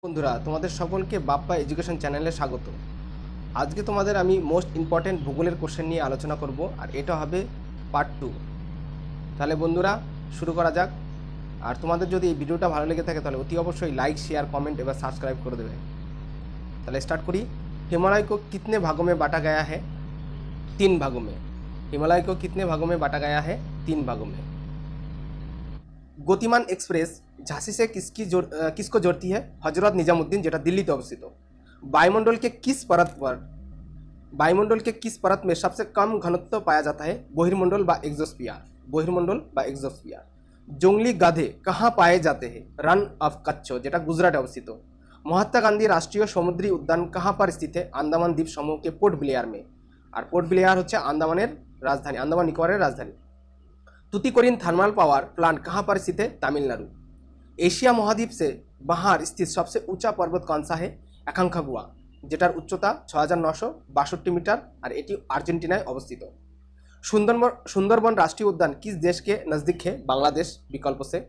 বন্ধুরা, তোমাদের সকলকে বাপ্পা এডুকেশন চ্যানেলে স্বাগত। আজকে তোমাদের আমি মোস্ট ইম্পর্টেন্ট ভূগোলের কোশ্চেন নিয়ে আলোচনা করব, আর এটা হবে পার্ট 2। তাহলে বন্ধুরা শুরু করা যাক। আর তোমাদের যদি এই ভিডিওটা ভালো লেগে থাকে তাহলে অতি অবশ্যই লাইক, শেয়ার, কমেंट এবার সাবস্ক্রাইব করে দেবে। তাহলে স্টার্ট করি। हिमालय को कितने भागों में बांटा गया है? 3 भागों में। हिमालय को कितने भागों में बांटा गया है? 3 भागों में। गतिमान एक्सप्रेस झांसी से किसको जोड़ती है? हजरत निजामुद्दीन, जेटा दिल्ली तो अवस्थित। वायुमंडल के किस परत में सबसे कम घनत्व पाया जाता है? बहिर्मंडल व एक्सोस्फियर। जंगली गाधे कहाँ पाए जाते हैं? रन ऑफ कच्छ, जेटा गुजरात अवस्थित। महात्मा गांधी राष्ट्रीय समुद्री उद्यान कहाँ पर स्थित है? अंडमान द्वीप समूह के पोर्ट ब्लेयर में। और पोर्ट ब्लेयर होच्छे अंडमानेर राजधानी, अंडमान निकोबारेर राजधानी। तुतिकोरिन थर्मल पावर प्लांट कहाँ पर स्थित है? तमिलनाडु। एशिया महाद्वीप से बाहर स्थित सबसे ऊंचा पर्वत कौन सा है? एकांकागुआ, जेटार उच्चता 6962 मीटर और एटी आर्जेंटिनाय अवस्थित। सुंदरबन राष्ट्रीय उद्यान किस देश के नज़दीक है? बांग्लादेश विकल्प से।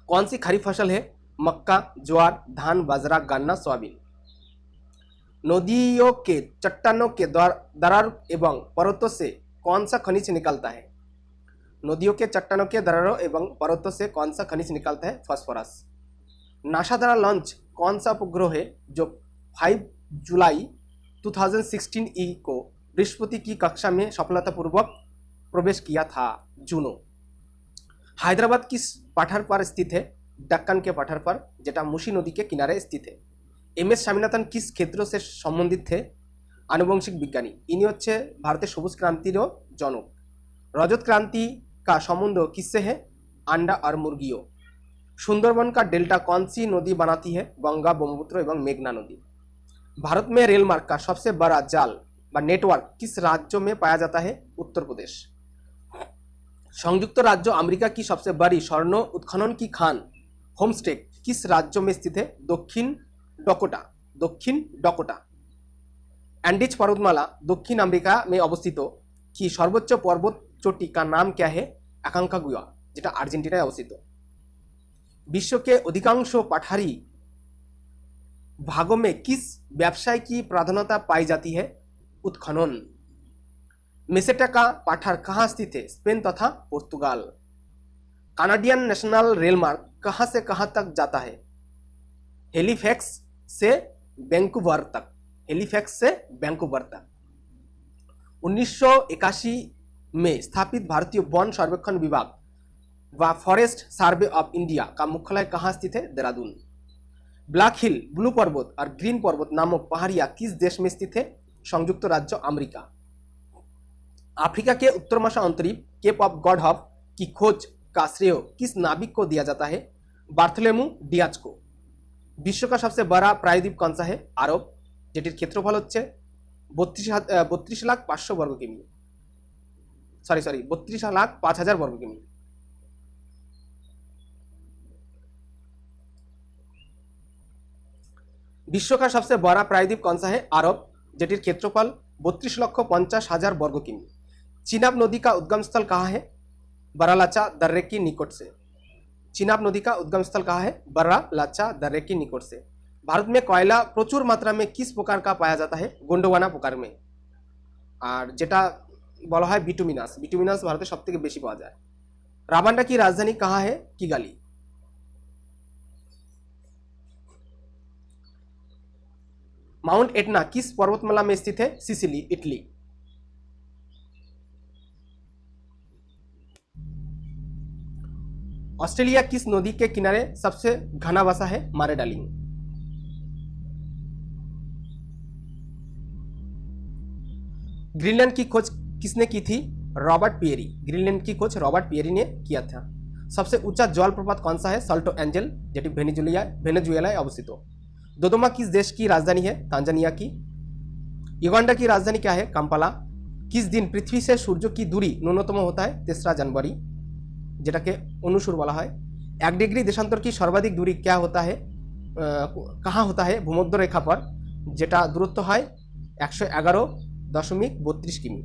कौन सी खरीफ फसल है? मक्का, ज्वार, धान, बाजरा, गन्ना, सोयाबीन। नदियों के चट्टानों के दरार एवं पर्वतों से कौन सा खनिज निकलता है? नदियों के चट्टानों के दरारों एवं पर्वतों से कौन सा खनिज निकलता है? फास्फोरस। नासा द्वारा लॉन्च कौन सा उपग्रह है जो 5 जुलाई 2016 ई को बृहस्पति की कक्षा में सफलतापूर्वक प्रवेश किया था? जूनो। हैदराबाद किस पठार पर स्थित है? दक्कन के पठार पर, जेटा मुशी नदी के किनारे स्थित है। एम.एस. स्वामीनाथन किस क्षेत्रों से संबंधित थे? आनुवंशिक विज्ञानी। इन्हीं होच्छे भारतीय सबुज क्रांतिर जनक। रजत क्रांति का संबंध किससे है? अंडा और मुर्गियों। सुंदरबन का डेल्टा कौन सी नदी बनाती है? गंगा, ब्रह्मपुत्र एवं मेघना नदी। भारत में रेल मार्ग का सबसे बड़ा जाल व नेटवर्क किस राज्य में पाया जाता है? उत्तर प्रदेश। संयुक्त राज्य अमेरिका की सबसे बड़ी स्वर्ण उत्खनन की खान होमस्टे किस राज्य में स्थित है? दक्षिण डकोटा। एंडीज पर्वतमाला दक्षिण अमेरिका में अवस्थित की सर्वोच्च पर्वत चोटी का नाम क्या है? एकांकागुआ, जेटा आर्जेंटिनाय अवस्थित। विश्व के अधिकांश पठारी भागों में किस व्यवसाय की प्राधान्यता पाई जाती है? उत्खनन। मेसेटा का पठार कहाँ स्थित है? स्पेन तथा पुर्तगाल। कनाडियन नेशनल रेल मार्ग कहाँ से कहाँ तक जाता है? हेलीफैक्स से वैंकूवर तक। 1981 में स्थापित भारतीय वन सर्वेक्षण विभाग व फॉरेस्ट सर्वे ऑफ इंडिया का मुख्यालय कहाँ स्थित है? देहरादून। ब्लैक हिल, ब्लू पर्वत और ग्रीन पर्वत नामक पहाड़ियाँ किस देश में स्थित है? संयुक्त राज्य अमेरिका। अफ्रीका के उत्तरमशा अंतरीप केप ऑफ गॉड होप की खोज का श्रेय किस नाविक को दिया जाता है? बार्थोलोमेव डियाज को। विश्व का सबसे बड़ा प्रायद्वीप कौन सा है? आरब, जेटिर क्षेत्रफल होच्छे 32,05,000 वर्ग किमी। 32,05,000 वर्ग किमी। विश्व का सबसे बड़ा प्रायद्वीप कौन सा है? अरब, जेटिर क्षेत्रफल 32,50,000 वर्ग किमी। चिनाब नदी का उद्गम स्थल कहाँ है? बरालाचा दर्रे की निकट से। चिनाब नदी का उद्गम स्थल कहाँ है? बरालाचा दर्रे की निकट से। भारत में कोयला प्रचुर मात्रा में किस प्रकार का पाया जाता है? गोंडवाना प्रकार में। और जेटा बला है बिटुमिनास भारत में सबथेके बेशी पाওয়া যায়। रावांडा की राजधानी कहाँ है? किगाली। माउंट एटना किस पर्वतमाला में स्थित है? Sicily, Italy. ऑस्ट्रेलिया किस नदी के किनारे सबसे घना बसा है? मारे डार्लिंग। ग्रीनलैंड की खोज किसने की थी? Robert Peary. ग्रीनलैंड की खोज रॉबर्ट पियरी ने किया था। सबसे ऊंचा जलप्रपात कौन सा है? सल्टो एंजल, जेटी वेनेजुएला अवस्थित। दोदोमा किस देश की राजधानी है? तांजानिया की। युगांडा की राजधानी क्या है? काम्पाला। किस दिन पृथ्वी से सूर्य की दूरी न्यूनतम होता है? 3 जनवरी, जेटाके अनुसूर बला है। 1 डिग्री देशांतर की सर्वाधिक दूरी क्या होता है? कहाँ होता है? भूमध्य रेखा पर, जेटा दूरत्व है 111.32 किमी।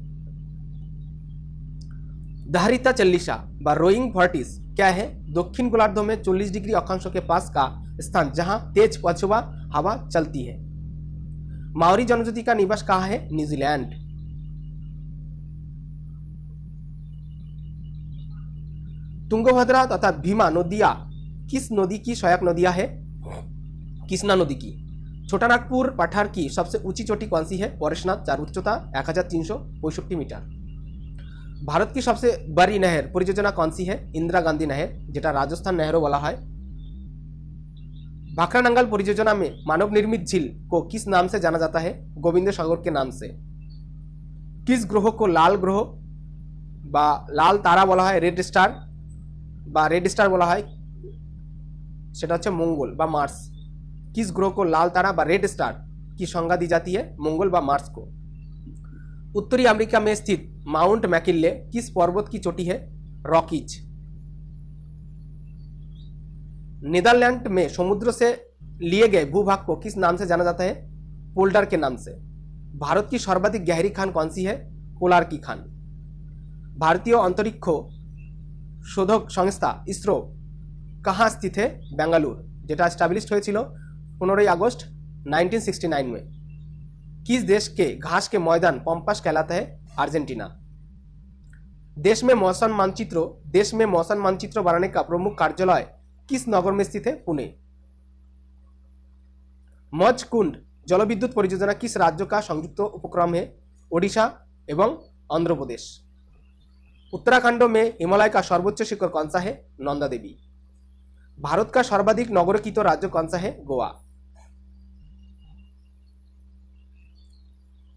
धारिता चल्लिशा बा रोइंग भर्टिस क्या है? दक्षिण गोलार्ध में 40 डिग्री अक्षांश के पास का स्थान जहां तेज पछुआ हवा चलती है। माओरी जनजाति का निवास कहाँ है? न्यूजीलैंड। तुंगभद्रा तथा भीमा नदियां किस नदी की सहायक नदियां है? कृष्णा नदी की। छोटानागपुर पठार की सबसे ऊंची चोटी कौन सी है? Pareshnath, jar उच्चता 1365 metre. भारत की सबसे बड़ी नहर परियोजना कौन सी है? इंदिरा गांधी नहर, जेटा राजस्थान नहरों वाला है। भाखरानंगल परियोजना में मानव निर्मित झील को किस नाम से जाना जाता है? गोविंद सागर के नाम से। किस ग्रह को लाल ग्रह बा लाल तारा बोला है? रेड स्टार बा रेड स्टार बोला है, सेटा হচ্ছে मंगल बा मार्स। किस ग्रह को लाल तारा बा रेड स्टार की संज्ञा दी जाती है? मंगल बा मार्स को। उत्तरी अमेरिका में स्थित माउंट मैकिनले किस पर्वत की चोटी है? रॉकीज। नीदरलैंड में समुद्र से लिए गए भूभाग को किस नाम से जाना जाता है? पोल्डर के नाम से। भारत की सर्वाधिक गहरी खान कौन सी है? कोलार की खान। भारतीय अंतरिक्ष शोधक संस्था इसरो कहाँ स्थित है? बेंगलुरु, जेटा एस्टाब्लिश्ड হয়েছিল 15 अगस्त 1969 में। किस देश के घास के मैदान पंपास कहलाता है? अर्जेंटीना। देश में मौसम मानचित्र बनाने का प्रमुख कार्यालय किस नगर में स्थित है? पुणे। मज कुंड जलविद्युत परियोजना किस राज्य का संयुक्त उपक्रम है? ओडिशा एवं आंध्र प्रदेश। उत्तराखंड में हिमालय का सर्वोच्च शिखर कौन सा है? नंदा देवी। भारत का सर्वाधिक नगरीकृत राज्य कौन सा है? गोवा।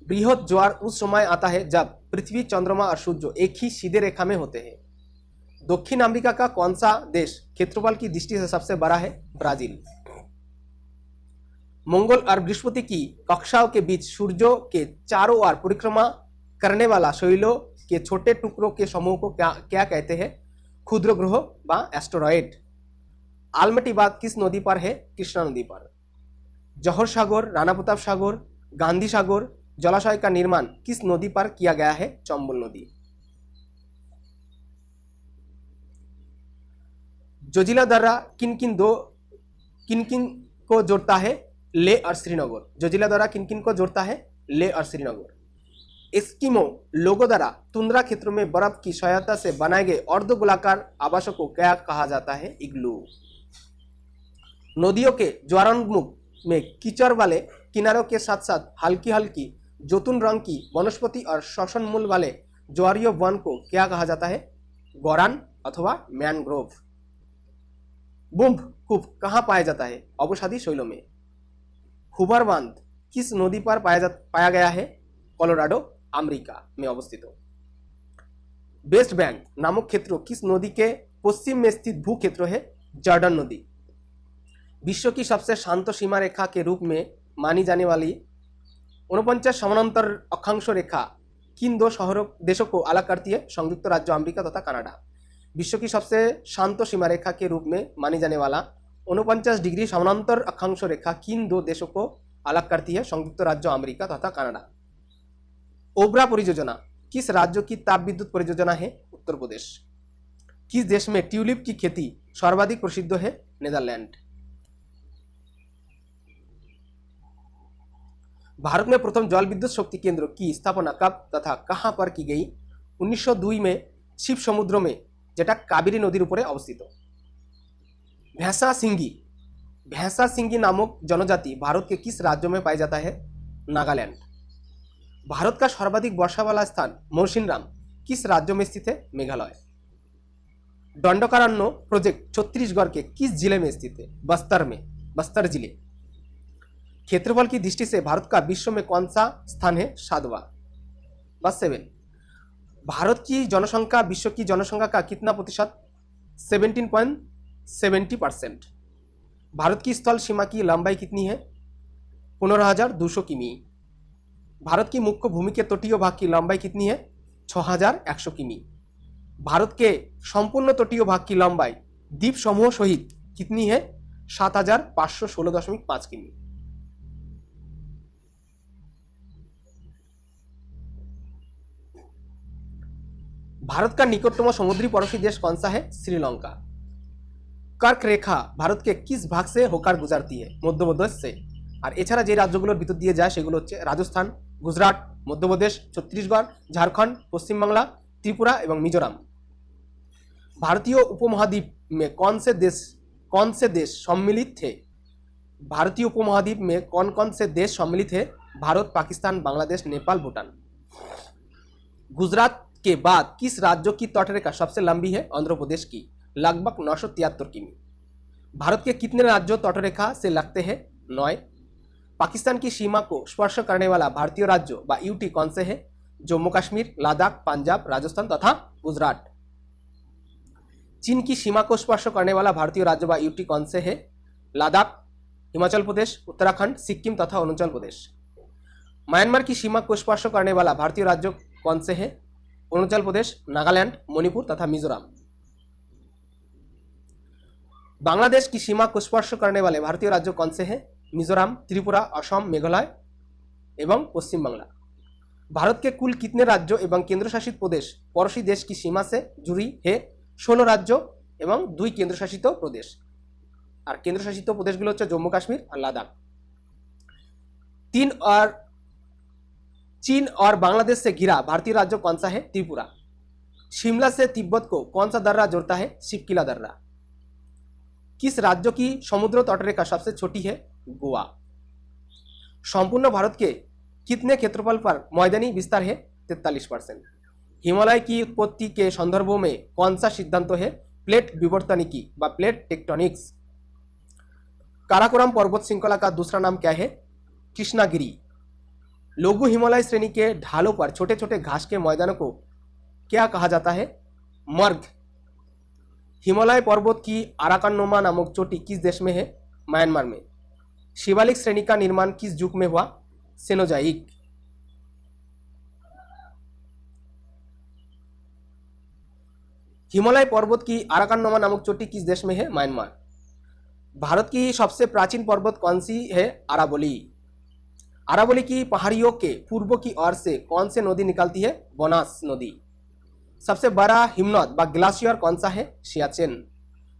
बृहद ज्वार उस समय आता है जब पृथ्वी, चंद्रमा और सूर्य एक ही सीधे रेखा में होते हैं। दक्षिण अमेरिका का कौन सा देश क्षेत्रफल की दृष्टि से सबसे बड़ा है? ब्राजील। मंगल और बृहस्पति की कक्षाओं के बीच सूर्य के चारों ओर परिक्रमा करने वाला शैलों के छोटे टुकड़ों के समूह को क्या कहते हैं? क्षुद्र ग्रह बा एस्टेरॉयड। आलमटी बाग किस नदी पर है? कृष्णा नदी पर। जौहर सागर, राणा प्रताप सागर, गांधी सागर जलाशय का निर्माण किस नदी पर किया गया है? चंबल नदी। जोजिला दर्रा किन किन को जोड़ता है? ले और श्रीनगर। जोजिला दर्रा किन किन को जोड़ता है? ले और श्रीनगर। एस्किमो लोगों द्वारा तुंद्रा क्षेत्रों में बर्फ की सहायता से बनाए गए अर्धगोलाकार आवासों को क्या कहा जाता है? इग्लू। नदियों के ज्वारान्मुख में कीचड़ वाले किनारों के साथ साथ हल्की हल्की जैतून रंग की वनस्पति और श्वसन मूल वाले ज्वारीय वन को क्या कहा जाता है? गौरान अथवा मैनग्रोव। बुम्ब कूप कहाँ पाया जाता है? अवसादी शैलों में। हुबर बांध किस नदी पर पाया गया है? कोलोराडो, अमेरिका में अवस्थित हो। वेस्ट बैंक नामक क्षेत्र किस नदी के पश्चिम में स्थित भू क्षेत्र है? जॉर्डन नदी। विश्व की सबसे शांत सीमा रेखा के रूप में मानी जाने वाली 49 समानांतर अक्षांश रेखा किन दो देशों को अलग करती है? संयुक्त राज्य अमेरिका तथा कनाडा। विश्व की सबसे शांत सीमा रेखा के रूप में मानी जाने वाला 49 डिग्री समानांतर अक्षांश रेखा किन दो देशों को अलग करती है? संयुक्त राज्य अमेरिका तथा कनाडा। ओबरा परियोजना किस राज्य की ताप विद्युत परियोजना है? उत्तर प्रदेश। किस देश में ट्यूलिप की खेती सर्वाधिक प्रसिद्ध है? नीदरलैंड। भारत में प्रथम जल विद्युत शक्ति केंद्र की स्थापना कब तथा कहां पर की गई? 1902 में शिव समुद्र में, जेटा कावेरी नदीर ऊपर अवस्थित। भैंसा सिंगी नामक जनजाति भारत के किस राज्य में पाया जाता है? नागालैंड। भारत का सर्वाधिक वर्षा वाला स्थान मौसिनराम किस राज्य में स्थित है? मेघालय। दंडकारण्य प्रोजेक्ट छत्तीसगढ़ के किस जिले में स्थित है? बस्तर जिले। क्षेत्रफल की दृष्टि से भारत का विश्व में कौन सा स्थान है? 7वां। बस 7। भारत की जनसंख्या विश्व की जनसंख्या का कितना प्रतिशत? 17.70%। भारत की स्थल सीमा की लंबाई कितनी है? 15,200 किमी। भारत की मुख्य भूमि के तटीय भाग की लंबाई कितनी है? 6,100 किमी। भारत के संपूर्ण तटीय भाग की लंबाई द्वीप समूह सहित कितनी है? 7,516.5 किमी। भारत का निकटतम समुद्री पड़ोसी देश कौन सा है? श्रीलंका। कर्क रेखा भारत के किस भाग से होकर गुजरती है? मध्यप्रदेश से। আর এছাড়া যে রাজ্যগুলোর ভিতর দিয়ে যায় সেগুলো হচ্ছে রাজস্থান, গুজরাট, মধ্যপ্রদেশ, ছত্তিশগড়, ঝাড়খণ্ড, পশ্চিমবাংলা, त्रिपुरा एवं मिजोरम। भारतीय उपमहाद्वीप में कौन से देश सम्मिलित थे? भारतीय उपमहाद्वीप में कौन से देश सम्मिलित है? भारत, पाकिस्तान, बांग्लादेश, नेपाल, भूटान। गुजरात के बाद किस राज्य की तटरेखा सबसे लंबी है? आंध्र प्रदेश की, लगभग 973 किमी। भारत के कितने राज्यों तटरेखा से लगते हैं? 9। पाकिस्तान की सीमा को स्पर्श करने वाला भारतीय राज्य व यूटी कौन से है? जम्मू कश्मीर, लद्दाख, पंजाब, राजस्थान तथा गुजरात। चीन की सीमा को स्पर्श करने वाला भारतीय राज्य व यूटी कौन से है? लद्दाख, हिमाचल प्रदेश, उत्तराखंड, सिक्किम तथा अरुणाचल प्रदेश। म्यांमार की सीमा को स्पर्श करने वाला भारतीय राज्य कौन से है? अरुणाचल प्रदेश, नागालैंड, मणिपुर तथा मिजोरम। बांग्लादेश की सीमा को स्पर्श करने वाले भारतीय राज्य कौन से हैं? मिजोरम, त्रिपुरा, असम, मेघालय एवं पश्चिम बांग्ला। भारत के कुल कितने राज्यों एवं केंद्र शासित प्रदेश पड़ोसी देश की सीमा से जुड़ी है? 16 राज्यों एवं 2 केंद्र शासित प्रदेश। और केंद्र शासित प्रदेशगुलो হচ্ছে जम्मू कश्मीर और लद्दाख। चीन और बांग्लादेश से घिरा भारतीय राज्य कौन सा है? त्रिपुरा। शिमला से तिब्बत को कौन सा दर्रा जोड़ता है? शिवकिला दर्रा। किस राज्य की समुद्र तटरेखा सबसे छोटी है? गोवा। संपूर्ण भारत के कितने क्षेत्रफल पर मैदानी विस्तार है? 43%। हिमालय की उत्पत्ति के संदर्भों में कौन सा सिद्धांत है? प्लेट विवर्तनिकी व प्लेट टेक्टोनिक्स। काराकोरम पर्वत श्रृंखला का दूसरा नाम क्या है? कृष्णागिरी। लघु हिमालय श्रेणी के ढालों पर छोटे छोटे घास के मैदानों को क्या कहा जाता है? मर्ग। हिमालय पर्वत की अराकाननुमा नामक चोटी किस देश में है? म्यांमार में। शिवालिक श्रेणी का निर्माण किस युग में हुआ? सेनोजाइक। हिमालय पर्वत की अराकाननुमा नामक चोटी किस देश में है? म्यांमार। भारत की सबसे प्राचीन पर्वत कौन सी है? अरावली। अरावली की पहाड़ियों के पूर्व की ओर से कौन सी नदी निकलती है? बनास नदी। सबसे बड़ा हिमनद व ग्लेशियर कौन सा है? सियाचिन।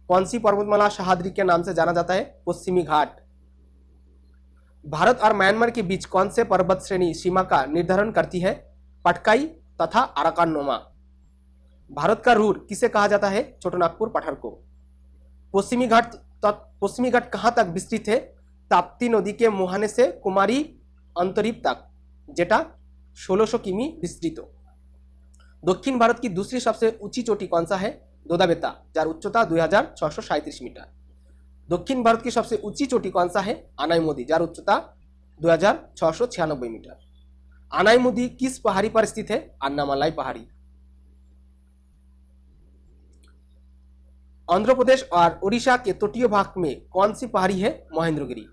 कौन सी पर्वतमाला सह्याद्री के नाम से जाना जाता है? पश्चिमी घाट। भारत और म्यांमार के बीच कौन से पर्वत श्रेणी सीमा का निर्धारण करती है? पटकाई तथा अराकाननुमा। भारत का रूर किसे कहा जाता है? छोटानागपुर पठार को। पश्चिमी घाट कहां तक विस्तृत है? ताप्ती नदी के मुहाने से कुमारी अंतरीप तक, जेटा 1600 किमी विस्तृत। दक्षिण भारत की दूसरी सबसे ऊंची चोटी कौन सा है? Doddabetta, jar उच्चता 2637 metre. दक्षिण भारत की सबसे ऊंची चोटी कौन सा है? Anamudi, jar उच्चता 2696 metre. अनाईमुदी किस पहाड़ी पर स्थित है? अन्नामलाई पहाड़ी। आंध्र प्रदेश और उड़ीसा के तटीय भाग में कौन सी पहाड़ी है? महेंद्रगिरी।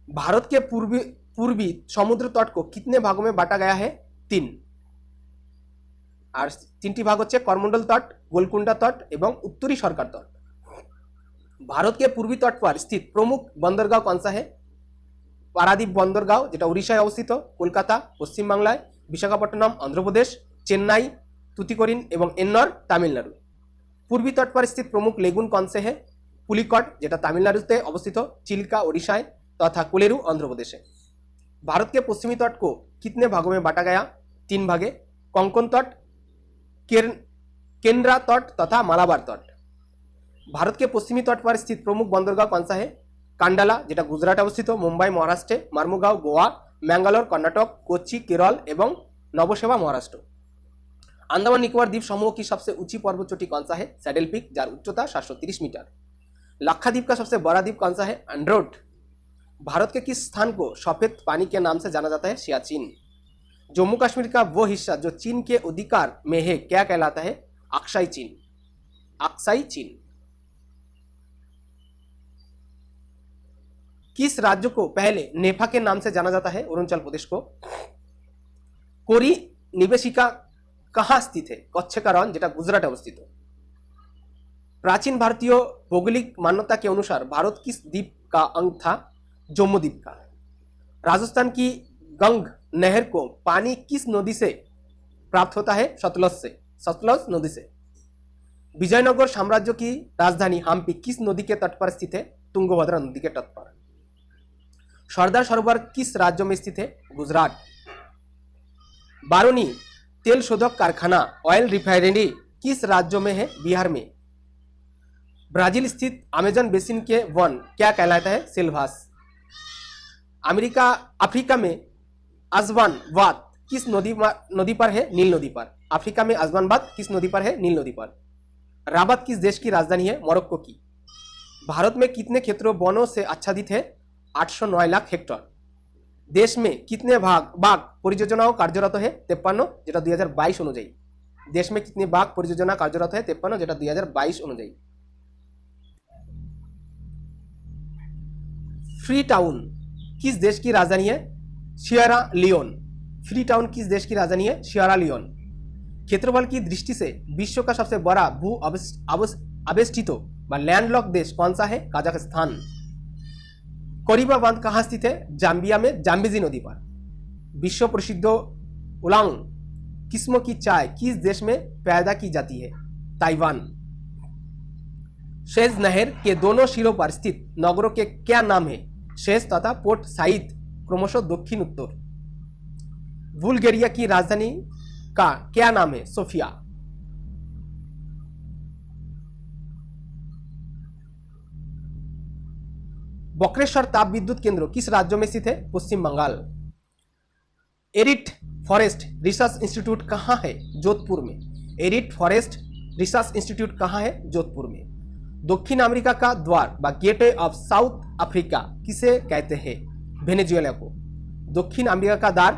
भारत के पूर्वी समुद्र तट को कितने भागों में बांटा गया है? 3। और 3टी भाग होच्छे करमंडल तट, गोलकुंडा तट एवं उत्तरी सरकार तट। भारत के पूर्वी तट पर स्थित प्रमुख बंदरगांव कौन सा है? पारादीप बंदरगांव, जेटा उड़ीसाয় अवस्थित, कोलकाता पश्चिम बांग्लाয়, विशाखापट्टनम आंध्र प्रदेश, चेन्नई, तुतिकोरिन एवं एन्नर तमिलनाडु। पूर्वी तट पर स्थित प्रमुख लेगुन कौन से है? पुलिकट, जेटा तमिलनाडुते अवस्थित, चिल्का उड़ीसाয় तथा कोलेरू आंध्र प्रदेश। भारत के पश्चिमी तट को कितने भागों में बांटा गया? 3 भागे, कोंकण तट, केंद्रा तट तथा मालाबार तट। भारत के पश्चिमी तट पर स्थित प्रमुख बंदरगांव कौन सा है? कांडाला, जेटा गुजराट अवस्थित, मुंबई महाराष्ट्र, मार्मुगांव गोवा, मैंगालोर कर्नाटक, कोच्चि केरल एवं नवसेवा महाराष्ट्र। अंडमान निकोबार द्वीप समूह की सबसे ऊंची पर्वत चोटी कौन सा है? सैडल पीक, जार उच्चता 730 मीटर। लक्षद्वीप का सबसे बड़ा द्वीप कौन सा है? एंड्रोट। भारत के किस स्थान को सफेद पानी के नाम से जाना जाता है? सियाचिन। जम्मू कश्मीर का वो हिस्सा जो चीन के अधिकार में है क्या कहलाता है? अक्साई चीन। अक्साई चीन। किस राज्य को पहले नेफा के नाम से जाना जाता है? अरुणाचल प्रदेश को। कोरी निवेशिका कहाँ स्थित है? कच्छ का रण, जेटा गुजरात अवस्थित। प्राचीन भारतीय भौगोलिक मान्यता के अनुसार भारत किस द्वीप का अंग था? जम्मू द्वीप का। राजस्थान की गंग नहर को पानी किस नदी से प्राप्त होता है? सतलज से, सतलज नदी से। विजयनगर साम्राज्य की राजधानी हम्पी किस नदी के तट पर स्थित है? तुंगभद्रा नदी के तट पर। सरदार सरोवर किस राज्य में स्थित है? गुजरात। बारूनी तेल शोधक कारखाना ऑयल रिफाइनरी किस राज्य में है? बिहार में। ब्राजील स्थित अमेजन बेसिन के वन क्या कहलाता है? सेल्वास। अफ्रीका में आज़वान वाद किस नदी पर है? नील नदी पर। अफ्रीका में आज़वान वाद किस नदी पर है? नील नदी पर। राबात किस देश की राजधानी है? मोरक्को की। भारत में कितने क्षेत्र वनों से आच्छादित है? 809 लाख हेक्टर। देश में कितने बाघ परियोजनाओं कार्यरत है? 53, যেটা 2022 অনুযায়ী। देश में कितने बाघ परियोजना कार्यरत है? 53, যেটা 2022 অনুযায়ী। फ्री टाउन किस देश की राजधानी है? Sierra Leone. फ्री टाउन किस देश की राजधानी है? Sierra Leone. क्षेत्रफल की दृष्टि से विश्व का सबसे बड़ा भू अवेष्टित लैंडलॉक देश कौन सा है? कजाकिस्तान। कोरिबा बांध कहाँ स्थित है? जाम्बिया में जाम्बेजी नदी पर। विश्व प्रसिद्ध उलांग किस्मों की चाय किस देश में पैदा की जाती है? ताइवान। शेज नहर के दोनों सिरों पर स्थित नगरों के क्या नाम है? शेज तथा पोर्ट साइद, क्रमशः दक्षिण उत्तर। बुल्गारिया की राजधानी का क्या नाम है? सोफिया। बक्रेश्वर ताप विद्युत केंद्र किस राज्य में स्थित है? पश्चिम बंगाल। एरिट फॉरेस्ट रिसर्च इंस्टीट्यूट कहाँ है? जोधपुर में। एरिट फॉरेस्ट रिसर्च इंस्टीट्यूट कहाँ है? जोधपुर में। दक्षिण अमेरिका का द्वार व गेटवे ऑफ साउथ अफ्रीका किसे कहते हैं? वेनेजुएला को। दक्षिण अमेरिका का द्वार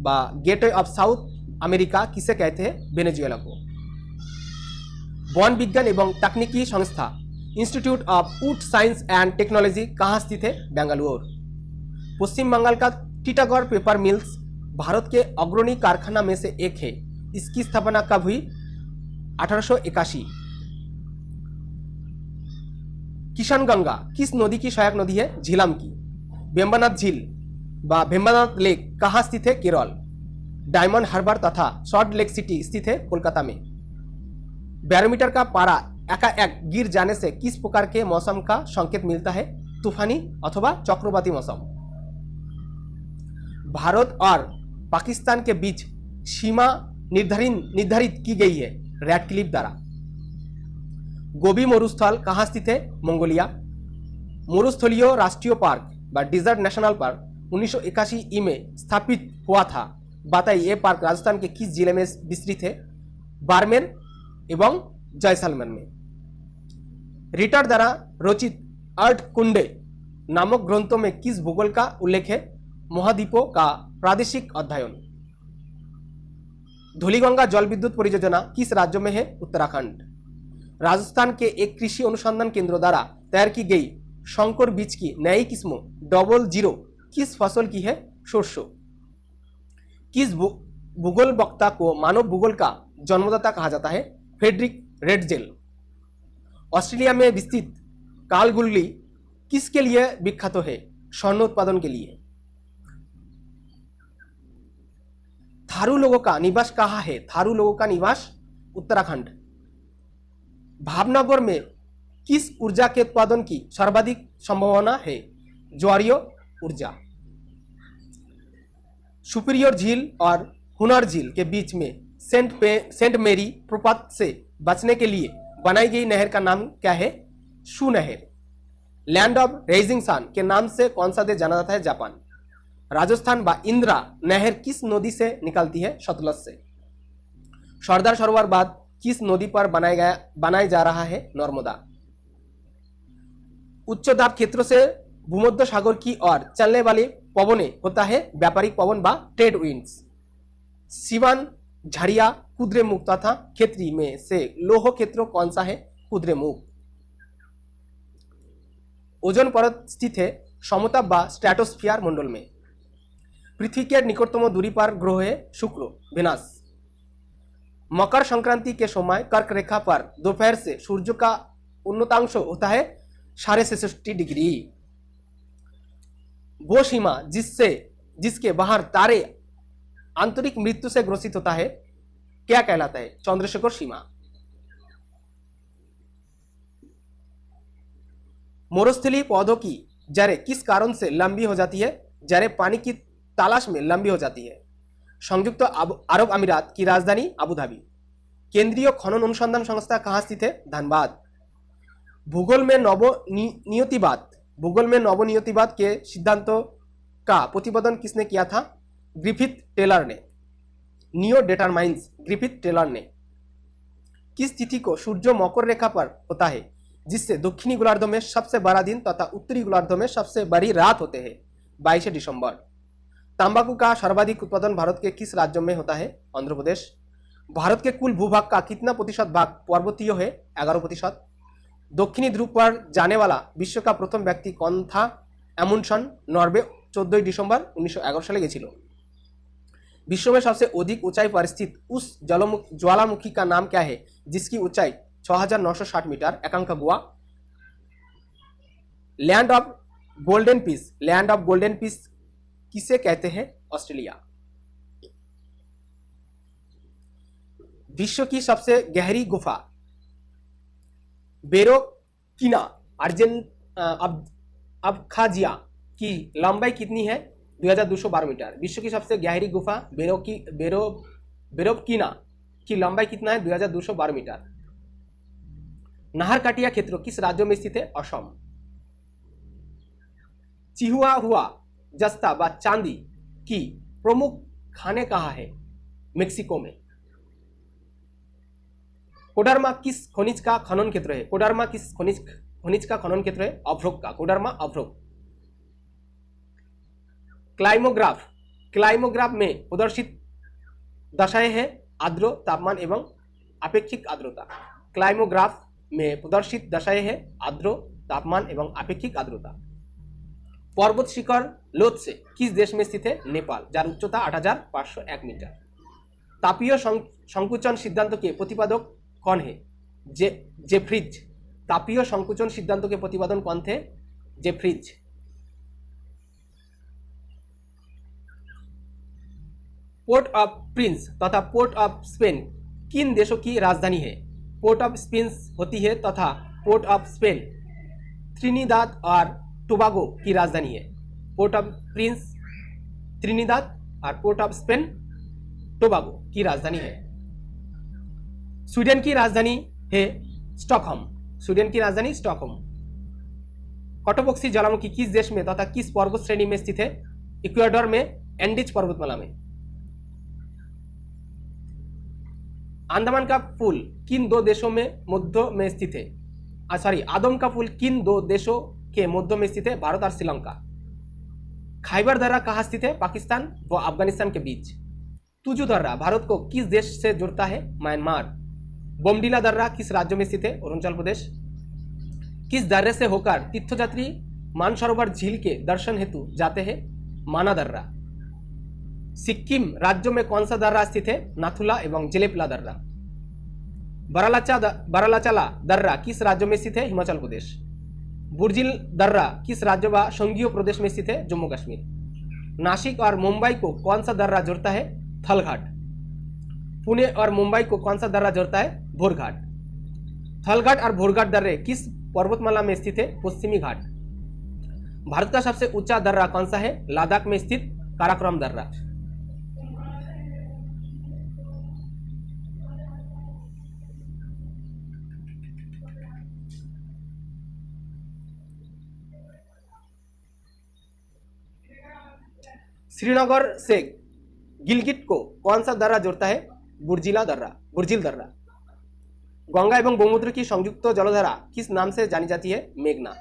व गेटवे ऑफ साउथ अमेरिका किसे कहते हैं? वेनेजुएला को। वन विज्ञान एवं तकनीकी संस्था institute of would science and technology कहाँ स्थित है? बेंगलुरु। पश्चिम बंगाल का टीटागढ़ पेपर मिल्स भारत के अग्रणी कारखाना में से एक है। इसकी स्थापना कब हुई? 1881। किशनगंगा किस नदी की सहायक नदी है? झीलम की। वेम्बनाथ झील व वेम्बनाथ लेक कहाँ स्थित है? केरल। डायमंड हार्बर तथा सॉल्ट लेक सिटी स्थित है कोलकाता में। बैरोमीटर का पारा एकाएक गिर जाने से किस प्रकार के मौसम का संकेत मिलता है? तूफानी अथवा चक्रवाती मौसम। भारत और पाकिस्तान के बीच सीमा निर्धारित की गई है रेड क्लिफ द्वारा। गोबी मरुस्थल कहाँ स्थित है? मंगोलिया। मरुस्थलीय राष्ट्रीय पार्क व डिजर्ट नेशनल पार्क 1981 ई में स्थापित हुआ था। बताइए ये पार्क राजस्थान के किस जिले में विस्तृत है? बाड़मेर एवं जैसलमेर में। रिटर द्वारा रचित अर्थ कुंडे नामक ग्रंथों में किस भूगोल का उल्लेख है? महाद्वीपों का प्रादेशिक अध्ययन। धौलीगंगा जल विद्युत परियोजना किस राज्य में है? उत्तराखंड। राजस्थान के एक कृषि अनुसंधान केंद्र द्वारा तैयार की गई संकर बीज की नई किस्म 00 किस फसल की है? सरसों। किस भूगोल वक्ता को मानव भूगोल का जन्मदाता कहा जाता है? Frederick Ratzel. ऑस्ट्रेलिया में विस्तृत कालगुल्ली किसके लिए विख्यात है? स्वर्ण उत्पादन के लिए। थारू लोगों का निवास कहाँ है? थारू लोगों का निवास उत्तराखंड। भावनगर में किस ऊर्जा के उत्पादन की सर्वाधिक संभावना है? ज्वारीय ऊर्जा। सुपीरियर झील और हुनर झील के बीच में सेंट मेरी प्रपात से बचने के लिए बनाई गई नहर का नाम क्या है? शू नहर। लैंड ऑफ राइजिंग सन के नाम से कौन सा देश जाना जाता है? जापान। राजस्थान व इंदिरा नहर किस नदी से निकलती है? सतलज से। सरदार सरोवर बांध किस नदी पर बनाया जा रहा है? नर्मदा। उच्च दाब क्षेत्रों से भूमध्य सागर की ओर चलने वाले पवने होता है व्यापारिक पवन व ट्रेड विंड्स। सिवान, झरिया, कुद्रेमुख तथा क्षेत्री में से लौह क्षेत्र कौन सा है? कुद्रेमुख। ओजोन परत स्थित है समता व स्ट्रेटोस्फियर मंडल में। पृथ्वी के निकटतम दूरी पर ग्रह है शुक्र, वेनस। मकर संक्रांति के समय कर्क रेखा पर दोपहर से सूर्य का उन्नतांश होता है 66.5 डिग्री। वो सीमा जिसके बाहर तारे आंतरिक मृत्यु से ग्रसित होता है क्या कहलाता है? चंद्रशेखर सीमा। मरुस्थलीय पौधों की जड़ें किस कारण से लंबी हो जाती है? जड़ें पानी की तलाश में लंबी हो जाती है। संयुक्त अरब अमीरात की राजधानी अबू धाबी। केंद्रीय खनन अनुसंधान संस्था कहाँ स्थित है? धनबाद। भूगोल में नवनियतिवाद के सिद्धांतों का प्रतिपादन किसने किया था? ग्रिफिथ टेलर ने। नियो डेटरमाइंस ग्रिफिथ टेलर ने। किस तिथि को सूर्य मकर रेखा पर होता है जिससे दक्षिणी गोलार्ध में सबसे बड़ा दिन तथा उत्तरी गोलार्ध में सबसे बड़ी रात होते हैं? 22 दिसंबर। तंबाकू का सर्वाधिक उत्पादन भारत के किस राज्य में होता है? आंध्र प्रदेश। भारत के कुल भूभाग का कितना प्रतिशत भाग पर्वतीय है? 11%। दक्षिणी ध्रुव पर जाने वाला विश्व का प्रथम व्यक्ति कौन था? एमुंडसन नॉर्वे 14 दिसंबर 1911 साले গেছিল। विश्व में सबसे अधिक ऊंचाई पर स्थित उस ज्वालामुखी का नाम क्या है जिसकी ऊंचाई 6960 metre? Aconcagua. Land of golden peace किसे कहते हैं? ऑस्ट्रेलिया। विश्व की सबसे गहरी गुफा बेरोकिना अबखाजिया की लंबाई कितनी है? 2212 मीटर। विश्व की सबसे गहरी गुफा बेरोकिना की लंबाई कितना है? 2212 मीटर। नाहरकाटिया क्षेत्र किस राज्य में स्थित है? असम। चिहुआहुआ जस्ता व चांदी की प्रमुख खाने कहाँ है? मेक्सिको में। कोडरमा किस खनिज का खनन क्षेत्र है? कोडरमा किस खनिज का खनन क्षेत्र है? अभ्रोक का। कोडरमा अभ्रोक। क्लाइमोग्राफ में प्रदर्शित दशाएं हैं आर्द्र तापमान एवं अपेक्षिक आर्द्रता। क्लाइमोग्राफ में प्रदर्शित दशाएं हैं आर्द्र तापमान एवं अपेक्षिक आर्द्रता। पर्वत शिखर लोत्से किस देश में स्थित है? नेपाल, जार उच्चता 8501 मीटर। तापीय संकुचन सिद्धांत के प्रतिपादक कौन है? जेफ्रीज। तापीय संकुचन सिद्धांत के प्रतिपादन कौन थे? जेफ्रीज। पोर्ट ऑफ प्रिंस तथा पोर्ट ऑफ स्पेन किन देशों की राजधानी है? पोर्ट ऑफ स्पेन होती है तथा पोर्ट ऑफ स्पेन त्रिनिदाद और टोबागो की राजधानी है। पोर्ट ऑफ प्रिंस त्रिनिदाद और पोर्ट ऑफ स्पेन टोबागो की राजधानी है। स्वीडन की राजधानी है स्टॉकहोम। स्वीडन की राजधानी स्टॉकहोम। कटोबक्सी ज्वालामुखी किस देश में तथा किस पर्वत श्रेणी में स्थित है? इक्वाडोर में एंडीज पर्वतमाला में। अंडमान का फूल किन दो देशों में मध्य में स्थित है? आदम का फूल किन दो देशों के मध्य में स्थित है? भारत और श्रीलंका। खाइबर दर्रा कहाँ स्थित है? पाकिस्तान व अफगानिस्तान के बीच। तुजु दर्रा भारत को किस देश से जोड़ता है? म्यांमार। बोमडिला दर्रा किस राज्य में स्थित है? अरुणाचल प्रदेश। किस दर्रे से होकर तीर्थयात्री मानसरोवर झील के दर्शन हेतु जाते हैं? माना दर्रा। सिक्किम राज्य में कौन सा दर्रा स्थित है? नाथुला एवं जेलेपला दर्रा। बरालाचाला दर्रा किस राज्य में स्थित है? हिमाचल प्रदेश। बुर्जिल दर्रा किस राज्य व संघीय प्रदेश में स्थित है? जम्मू कश्मीर। नासिक और मुंबई को कौन सा दर्रा जोड़ता है? थलघाट। पुणे और मुंबई को कौन सा दर्रा जोड़ता है? भोरघाट। थलघाट और भोरघाट दर्रे किस पर्वतमाला में स्थित है? पश्चिमी घाट। भारत का सबसे ऊंचा दर्रा कौन सा है? लद्दाख में स्थित काराकोरम दर्रा। श्रीनगर से गिलगिट को कौन सा दर्रा जोड़ता है? बुर्जिल दर्रा। गंगा एवं ब्रह्मपुत्र की संयुक्त जलधारा किस नाम से जानी जाती है? मेघना।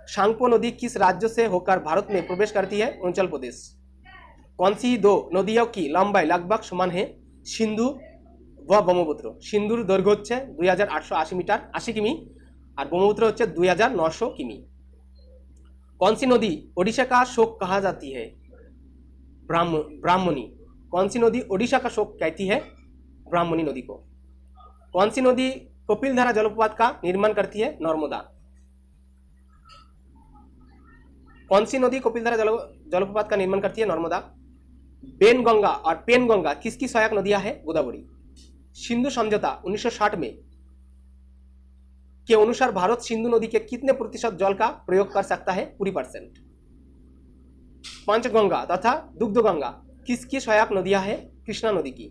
सांगपो नदी किस राज्य से होकर भारत में प्रवेश करती है? अरुणाचल प्रदेश। कौन सी दो नदियों की लंबाई लगभग समान है? सिंधु व ब्रह्मपुत्र। सिंधुर दैर्घ्य होच्छे 2880 मीटर 80 किमी और ब्रह्मपुत्र होच्छे 2900 किमी। कौन सी नदी ओडिशा का शोक कहा जाती है? ब्राह्मणी। कौन सी नदी ओडिशा का शोक कहती है? ब्राह्मणी नदी को। कौन सी नदी कपिलधारा जलप्रपात का निर्माण करती है? नर्मदा। कौन सी नदी कपिलधारा जलप्रपात का निर्माण करती है? नर्मदा। बेनगंगा और पेनगंगा किसकी सहायक नदियां हैं? गोदावरी। सिंधु समझौता 1960 में के अनुसार भारत सिंधु नदी के कितने प्रतिशत जल का प्रयोग कर सकता है? पूरी %। पंचगंगा तथा दुग्धगंगा किसकी सहायक नदियां हैं? कृष्णा नदी की।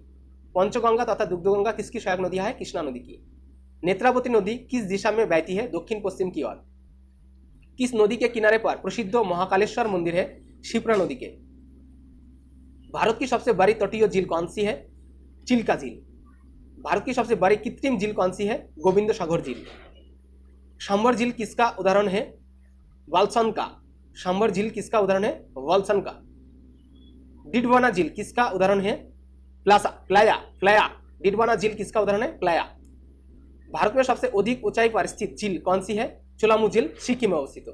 पंचगंगा तथा दुग्धगंगा किसकी सहायक नदियां हैं? कृष्णा नदी की। नेत्रावती नदी किस दिशा में बहती है? दक्षिण पश्चिम की ओर। किस नदी के किनारे पर प्रसिद्ध महाकालेश्वर मंदिर है? क्षिप्रा नदी के। भारत की सबसे बड़ी तटीय झील कौन सी है? चिल्का झील। भारत की सबसे बड़ी कृत्रिम झील कौन सी है? गोविंद सागर झील। शंबर झील किसका उदाहरण है? वाल्सन का। शंबर झील किसका उदाहरण है? वाल्सन का। डिडवाना झील किसका उदाहरण है? प्लाया। डिडवाना झील किसका उदाहरण है? प्लाया। भारत में सबसे अधिक ऊंचाई पर स्थित झील कौन सी है? चुलामू झील, सिक्किम में अवस्थित।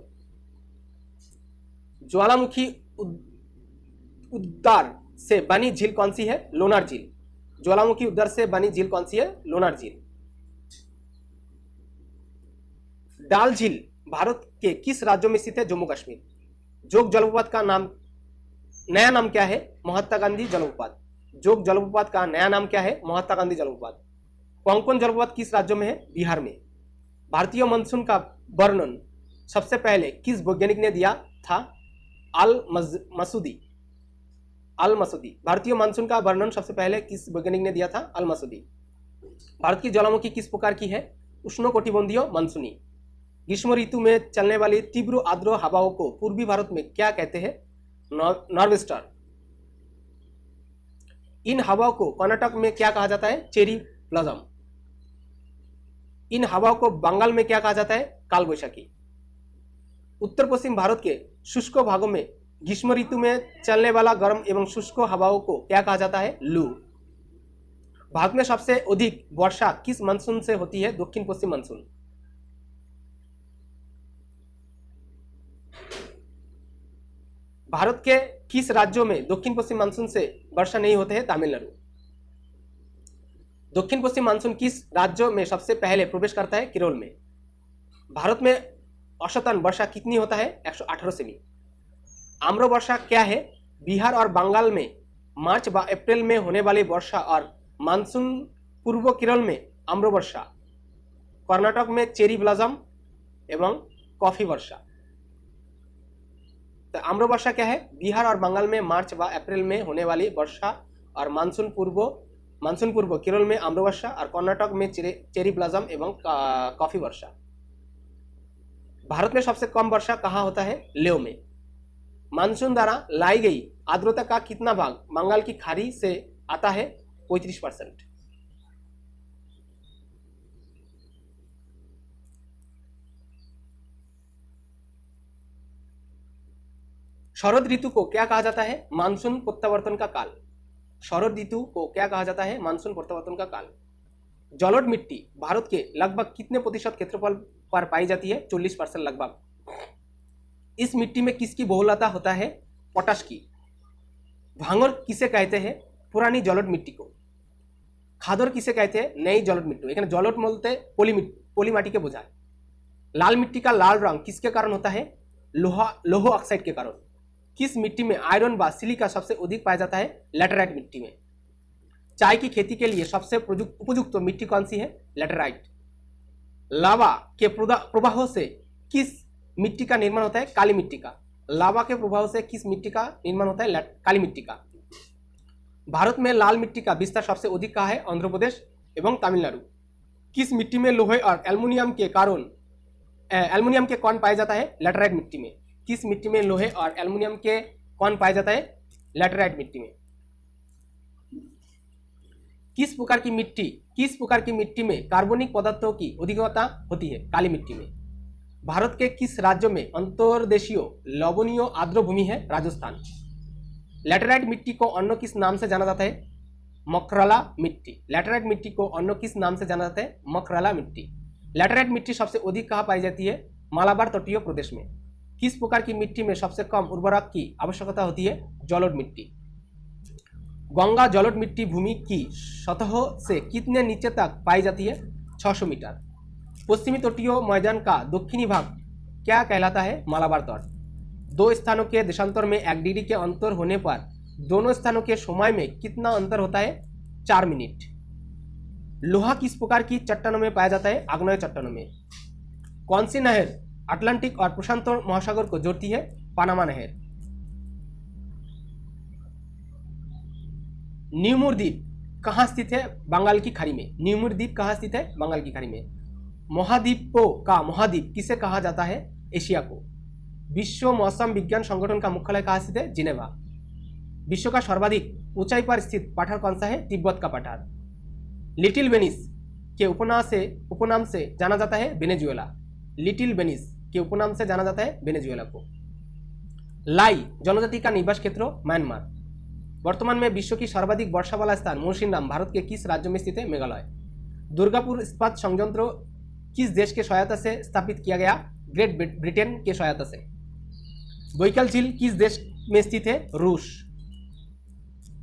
ज्वालामुखी उद्गार से बनी झील कौन सी है? लोनार झील। ज्वालामुखी उद्गार से बनी झील कौन सी है? लोनार झील। डाल झील भारत के किस राज्य में स्थित है? जम्मू कश्मीर। जोग जलप्रपात का नया नाम क्या है? महात्मा गांधी जलप्रपात। जोग जलप्रपात का नया नाम क्या है? महात्मा गांधी जलप्रपात। कोंकण जलप्रपात किस राज्य में है? बिहार में। भारतीय मानसून का वर्णन सबसे पहले किस वैज्ञानिक ने दिया था? अल मसूदी। भारतीय मानसून का वर्णन सबसे पहले किस वैज्ञानिक ने दिया था? अल मसूदी। भारत की ज्वालामुखी किस प्रकार की है? उष्णकटिबंधीय मानसूनी। ग्रीष्म ऋतु में चलने वाली तीव्र आर्द्र हवाओं को पूर्वी भारत में क्या कहते हैं? नॉर्वेस्टर। इन हवाओं को कर्नाटक में क्या कहा जाता है? Cherry blossom. इन हवाओं को बंगाल में क्या कहा जाता है? काल बैशाखी। उत्तर पश्चिम भारत के शुष्क भागों में ग्रीष्म ऋतु में चलने वाला गर्म एवं शुष्क हवाओं को क्या कहा जाता है? लू। भारत में सबसे अधिक वर्षा किस मानसून से होती है? दक्षिण पश्चिम मानसून। भारत के किस राज्यों में दक्षिण पश्चिम मानसून से वर्षा नहीं होते हैं? तमिलनाडु। दक्षिण पश्चिम मानसून किस राज्यों में सबसे पहले प्रवेश करता है? केरल में। भारत में औसतन वर्षा कितनी होता है? 118 सेमी। आम्र वर्षा क्या है? बिहार और बंगाल में मार्च व अप्रैल में होने वाली वर्षा और मानसून पूर्व केरल में आम्र वर्षा। कर्नाटक में चेरी ब्लॉसम एवं कॉफी वर्षा। तो आम्र वर्षा क्या है? बिहार और बंगाल में मार्च व अप्रैल में होने वाली वर्षा और मानसून पूर्व केरल में आम्र वर्षा और कर्नाटक में चेरी ब्लॉसम एवं कॉफी वर्षा। भारत में सबसे कम वर्षा कहाँ होता है? लेह में। मानसून द्वारा लाई गई आर्द्रता का कितना भाग बंगाल की खाड़ी से आता है? 35%। शरद ऋतु को क्या कहा जाता है? मानसून प्रत्यावर्तन का काल। शरद ऋतु को क्या कहा जाता है? मानसून प्रत्यावर्तन का काल। जलोढ़ मिट्टी भारत के लगभग कितने प्रतिशत क्षेत्रफल पर पाई जाती है? 40% लगभग। इस मिट्टी में किसकी बहुलता होता है? पोटाश की। भांगोर किसे कहते हैं? पुरानी जलोढ़ मिट्टी को। खादर किसे कहते हैं? नई जलोढ़ मिट्टी। एखाने जलोढ़ बोलते पली माटी के बोझाय। लाल मिट्टी का लाल रंग किसके कारण होता है? लौह ऑक्साइड के कारण। किस मिट्टी में आयरन व सिलिका सबसे अधिक पाया जाता है? लैटेराइट मिट्टी में। चाय की खेती के लिए सबसे उपयुक्त मिट्टी कौन सी है? लैटेराइट। लावा के प्रभाव से किस मिट्टी का निर्माण होता है? काली मिट्टी का। लावा के प्रभाव से किस मिट्टी का निर्माण होता है? काली मिट्टी का। भारत में लाल मिट्टी का विस्तार सबसे अधिक कहाँ है? आंध्र प्रदेश एवं तमिलनाडु। किस मिट्टी में लोहे और एल्युमिनियम के कण पाया जाता है? लैटेराइट मिट्टी में। किस मिट्टी में लोहे और एल्युमिनियम के कण पाया जाता है? लैटेराइट मिट्टी में। किस प्रकार की मिट्टी में कार्बनिक पदार्थों की अधिकता होती है? काली मिट्टी में। भारत के किस राज्य में अंतर्देशीय लवणीय आर्द्र भूमि है? राजस्थान। लैटेराइट मिट्टी को अन्य किस नाम से जाना जाता है? मकरला मिट्टी। लैटेराइट मिट्टी को अन्य किस नाम से जाना जाता है? मकरला मिट्टी। लैटेराइट मिट्टी सबसे अधिक कहाँ पाई जाती है? मालाबार तटीय प्रदेश में। किस प्रकार की मिट्टी में सबसे कम उर्वरक की आवश्यकता होती है? जलोढ़ मिट्टी। गंगा जलोढ़ मिट्टी भूमि की सतह से कितने नीचे तक पाई जाती है? 600 मीटर। पश्चिमी तटीय मैदान का दक्षिणी भाग क्या कहलाता है? मालाबार तट। दो स्थानों के देशांतर में 1 डिग्री के अंतर होने पर दोनों स्थानों के समय में कितना अंतर होता है? 4 मिनट। लोहा किस प्रकार की चट्टानों में पाया जाता है? आग्नेय चट्टानों में। कौन सी नहर अटलांटिक और प्रशांत महासागर को जोड़ती है? पनामा नहर। न्यूमूर द्वीप कहाँ स्थित है? बंगाल की खाड़ी में। न्यूमूर द्वीप कहाँ स्थित है? बंगाल की खाड़ी में। महाद्वीपों का महाद्वीप किसे कहा जाता है? एशिया को। विश्व मौसम विज्ञान संगठन का मुख्यालय कहाँ स्थित है? जिनेवा। विश्व का सर्वाधिक ऊंचाई पर स्थित पठार कौन सा है? तिब्बत का पठार। लिटिल वेनिस के उपनाम से जाना जाता है? वेनेजुएला। लिटिल वेनिस के उपनाम से जाना जाता है वेनेजुएला को। लाई जनजाति का निवास क्षेत्र? म्यांमार। वर्तमान में विश्व की सर्वाधिक वर्षा वाला स्थान मौसिनराम भारत के किस राज्य में स्थित है? मेघालय। दुर्गापुर इस्पात संयंत्र किस देश के सहायता से स्थापित किया गया? ग्रेट ब्रिटेन के सहायता से। बोईकल झील किस देश में स्थित है? रूस।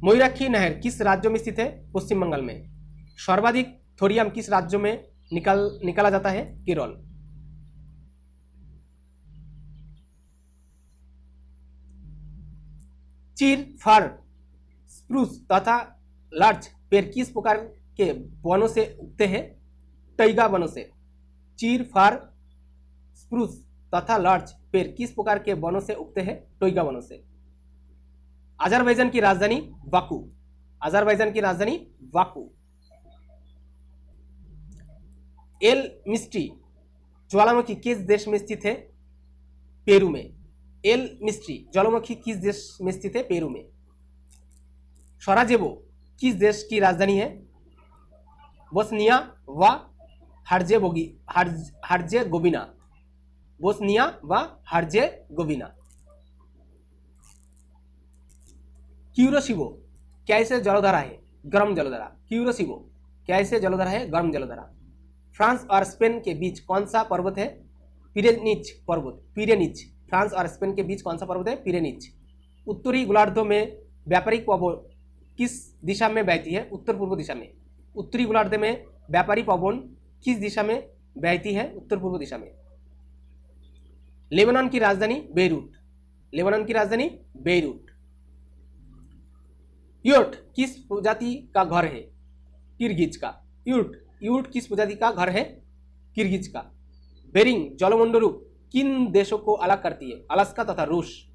मयूराक्षी नहर किस राज्य में स्थित है? पश्चिम बंगाल में। सर्वाधिक थोरियम किस राज्य में निकाला जाता है? केरल। चीर, फर, स्प्रूस तथा लार्च पेड़ किस प्रकार के वनों से उगते हैं? टैगा वनों से। चीर, फर, स्प्रूस तथा लार्च पेड़ किस प्रकार के वनों से उगते हैं? टैगा वनों से। अजरबैजान की राजधानी? बाकू। अजरबैजान की राजधानी बाकू। एल मिस्टी ज्वालामुखी किस देश में स्थित है? पेरू में। एल मिस्टी ज्वालामुखी किस देश में स्थित है? पेरू में। सराजेवो किस देश की राजधानी है? बोस्निया व हर्जेगोविना। बोस्निया व हर्जेगोविना। क्यूरोसिवो कैसे जलधारा है? गर्म जलधारा। क्यूरोसिवो कैसे जलधारा है? गर्म जलधारा। फ्रांस और स्पेन के बीच कौन सा पर्वत है? पिरेनीज पर्वत। पिरेनीज। फ्रांस और स्पेन के बीच कौन सा पर्वत है? पिरेनीज। उत्तरी गोलार्ध में व्यापारिक पवन किस दिशा में बहती है? उत्तर पूर्व दिशा में। उत्तरी गोलार्ध में व्यापारी पवन किस दिशा में बहती है? उत्तर पूर्व दिशा में। लेबनान की राजधानी? बेरूट। लेबनान की राजधानी बेरूट। यूर्ट किस प्रजाति का घर है? किर्गिज का। यूर्ट किस प्रजाति का घर है? किर्गिज का। बेरिंग जलमंडल किन देशों को अलग करती है? अलास्का तथा रूस।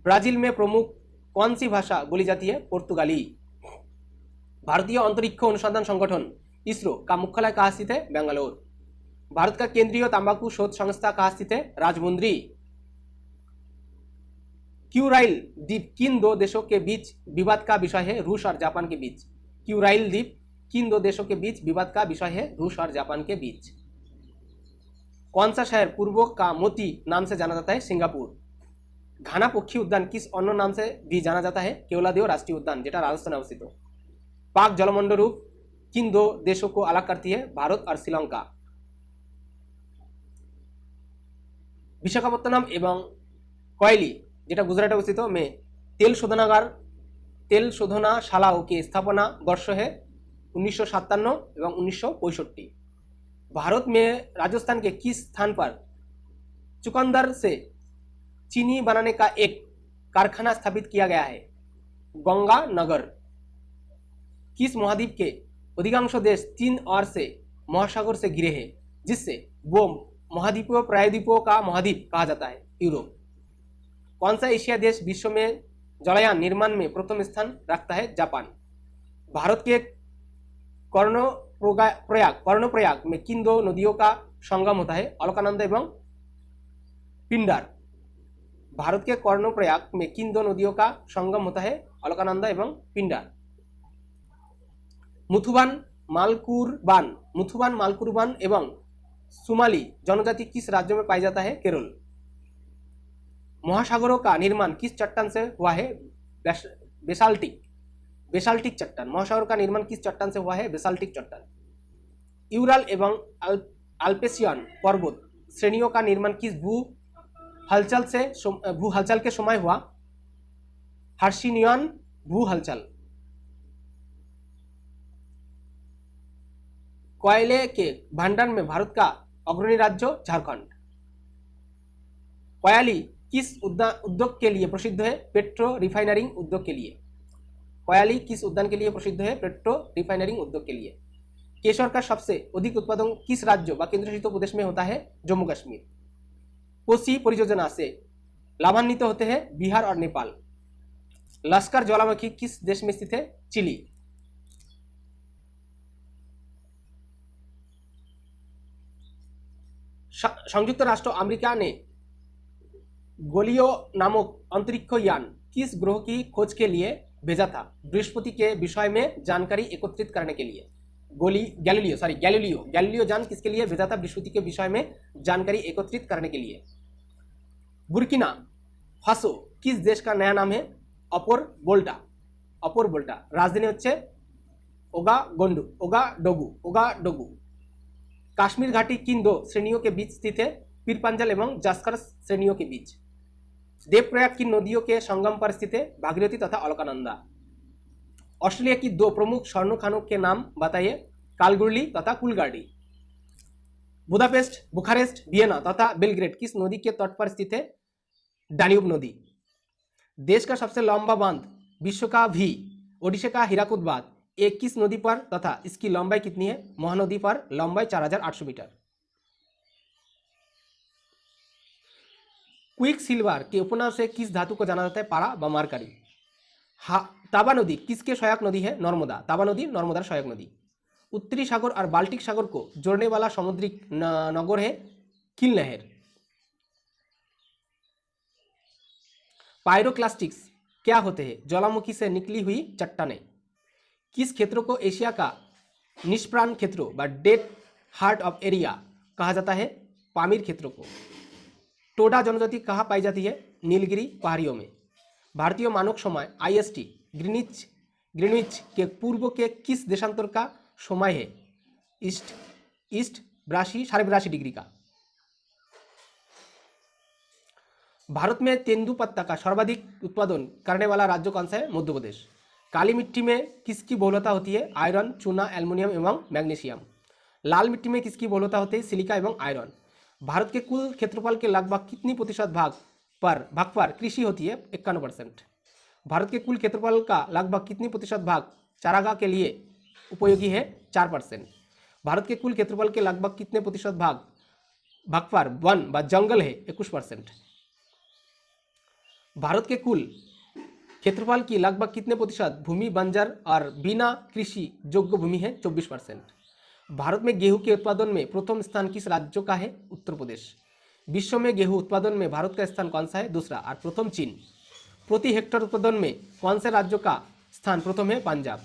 ब्राजील में प्रमुख कौन सी भाषा बोली जाती है? पुर्तगाली। भारतीय अंतरिक्ष अनुसंधान संगठन इसरो का मुख्यालय कहाँ स्थित है? बेंगलोर। भारत का केंद्रीय तंबाकू शोध संस्था कहाँ स्थित है? राजमुंद्री। क्यूराइल द्वीप किन दो देशों के बीच विवाद का विषय है? रूस और जापान के बीच। क्यूराइल द्वीप किन दो देशों के बीच विवाद का विषय है? रूस और जापान के बीच। कौन सा शहर पूर्व का मोती नाम से जाना जाता है? सिंगापुर। घाना पक्षी उद्यान किस अन्य नाम से भी जाना जाता है? केवलादेव राष्ट्रीय उद्यान, जेटा राजस्थान अवस्थित हो। पाक जलमंडल किन दो देशों को अलग करती है? भारत और श्रीलंका। विशाखापत्तनम एवं कोयली, जेटा गुजरात अवस्थित में तेल शोधनाशालाओं की स्थापना वर्ष है 1957 एवं 1965। भारत में राजस्थान के किस स्थान पर चुकंदर से चीनी बनाने का एक कारखाना स्थापित किया गया है? गंगानगर। किस महाद्वीप के अधिकांश देश 3 ओर से महासागर से घिरे हैं, जिससे वो महाद्वीपों प्रायद्वीपों का महाद्वीप कहा जाता है? यूरोप। कौन सा एशिया देश विश्व में जलयान निर्माण में प्रथम स्थान रखता है? जापान। भारत के कर्णप्रयाग में किन दो नदियों का संगम होता है? अलकनंदा एवं पिंडार। भारत के कर्णप्रयाग में किन दो नदियों का संगम होता है? अलकनंदा एवं पिंडार। मुथुबान मालकुरबान एवं सुमाली जनजाति किस राज्य में पाई जाता है? केरल। महासागरों का निर्माण किस चट्टान से हुआ है? बेसाल्टिक चट्टान। महासागर का निर्माण किस चट्टान से हुआ है? बेसाल्टिक चट्टान। यूराल एवं अल्पेशियन पर्वत श्रेणियों का निर्माण किस भू हलचल के समय हुआ? हर्षिनियन भू हलचल। कोयले के भंडारण में भारत का अग्रणी राज्य झारखंड। कोयली किस उद्योग के लिए प्रसिद्ध है? पेट्रो रिफाइनरिंग उद्योग के लिए। कोयली किस उद्यान के लिए प्रसिद्ध है? पेट्रो रिफाइनरिंग उद्योग के लिए। केशर का सबसे अधिक उत्पादन किस राज्य व केंद्र शासित प्रदेश में होता है? जम्मू कश्मीर। कोसी परियोजना से लाभान्वित होते हैं बिहार और नेपाल। लश्कर ज्वालामुखी किस देश में स्थित है? चिली। संयुक्त राष्ट्र अमेरिका ने गोलियो नामक अंतरिक्ष यान किस ग्रह की खोज के लिए भेजा था? बृहस्पति के विषय में जानकारी एकत्रित करने के लिए। गैलीलियो यान किसके लिए भेजा था? बृहस्पति के विषय में जानकारी एकत्रित करने के लिए। बुर्किना फासो किस देश का नया नाम है? अपोर बोल्टा। राजधानी होच्छे ओगाडोगु। काश्मीर घाटी किन दो श्रेणियों के बीच स्थित है? पीरपांजल एवं जास्कर श्रेणियों के बीच। देवप्रयाग की नदियों के संगम पर स्थित है? भागीरथी तथा अलकानंदा। ऑस्ट्रेलिया की दो प्रमुख स्वर्ण खानों के नाम बताइए? कालगुर्ली तथा कुलगार्डी। बुदापेस्ट, बुखारेस्ट, वियना तथा बेलग्रेड किस नदी के तट पर स्थित है? डान्यूब नदी। देश का सबसे लंबा बांध विश्व का भी ओडिशा का हीराकुद बांध एक किस नदी पर तथा इसकी लंबाई कितनी है? महानदी पर लंबाई 4800 मीटर। क्विक सिल्वर के उपनाम से किस धातु को जाना जाता है? पारा व मार्करी। ताबा नदी किसके सहायक नदी है? नर्मदा। ताबा नदी नर्मदार सहायक नदी। उत्तरी सागर और बाल्टिक सागर को जोड़ने वाला समुद्री नगर है किल नहर। पायरोक्लास्टिक्स क्या होते हैं? ज्वालामुखी से निकली हुई चट्टानें। किस क्षेत्र को एशिया का निष्प्राण क्षेत्र व डेड हार्ट ऑफ एरिया कहा जाता है? पामीर क्षेत्र को। टोडा जनजाति कहाँ पाई जाती है? नीलगिरी पहाड़ियों में। भारतीय मानक समय IST ग्रीनविच के पूर्व के किस देशांतर का समय है? ईस्ट 82.5 डिग्री का। भारत में तेंदुपत्ता का सर्वाधिक उत्पादन करने वाला राज्य कौन सा है? मध्य प्रदेश। काली मिट्टी में किसकी बहुलता होती है? आयरन, चूना, एल्युमिनियम एवं मैग्नीशियम। लाल मिट्टी में किसकी बहुलता होती है? सिलिका एवं आयरन। भारत के कुल क्षेत्रफल के लगभग कितनी प्रतिशत भाग पर कृषि होती है? 51%। भारत के कुल क्षेत्रफल का लगभग कितनी प्रतिशत भाग चारागाह के लिए उपयोगी है? 4%। भारत के कुल क्षेत्रफल के लगभग कितने प्रतिशत भाग पर वन व जंगल है? 21%। भारत के कुल क्षेत्रफल की लगभग कितने प्रतिशत भूमि बंजर और बिना कृषि योग्य भूमि है? 24%। भारत में गेहूं के उत्पादन में प्रथम स्थान किस राज्य का है? उत्तर प्रदेश। विश्व में गेहूं उत्पादन में भारत का स्थान कौन सा है? दूसरा और प्रथम चीन। प्रति हेक्टेयर उत्पादन में कौन से राज्य का स्थान प्रथम है? पंजाब।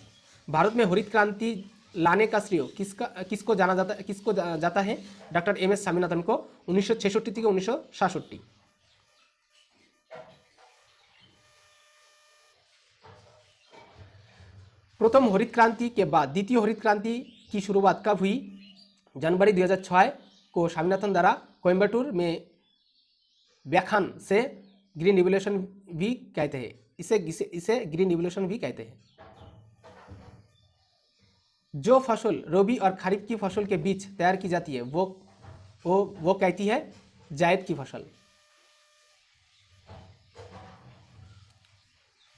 भारत में हरित क्रांति लाने का श्रेय किसको जाता है? डॉक्टर MS स्वामीनाथन को 1966 থেকে 1967। प्रथम हरित क्रांति के बाद द्वितीय हरित क्रांति की शुरुआत कब हुई? जनवरी 2006 को स्वामीनाथन द्वारा कोयम्बटूर में व्याख्यान से ग्रीन रिवोल्यूशन भी कहते हैं। इसे ग्रीन रिवोल्यूशन भी कहते हैं। जो फसल रबी और खरीफ की फसल के बीच तैयार की जाती है वो कहती है जायद की फसल।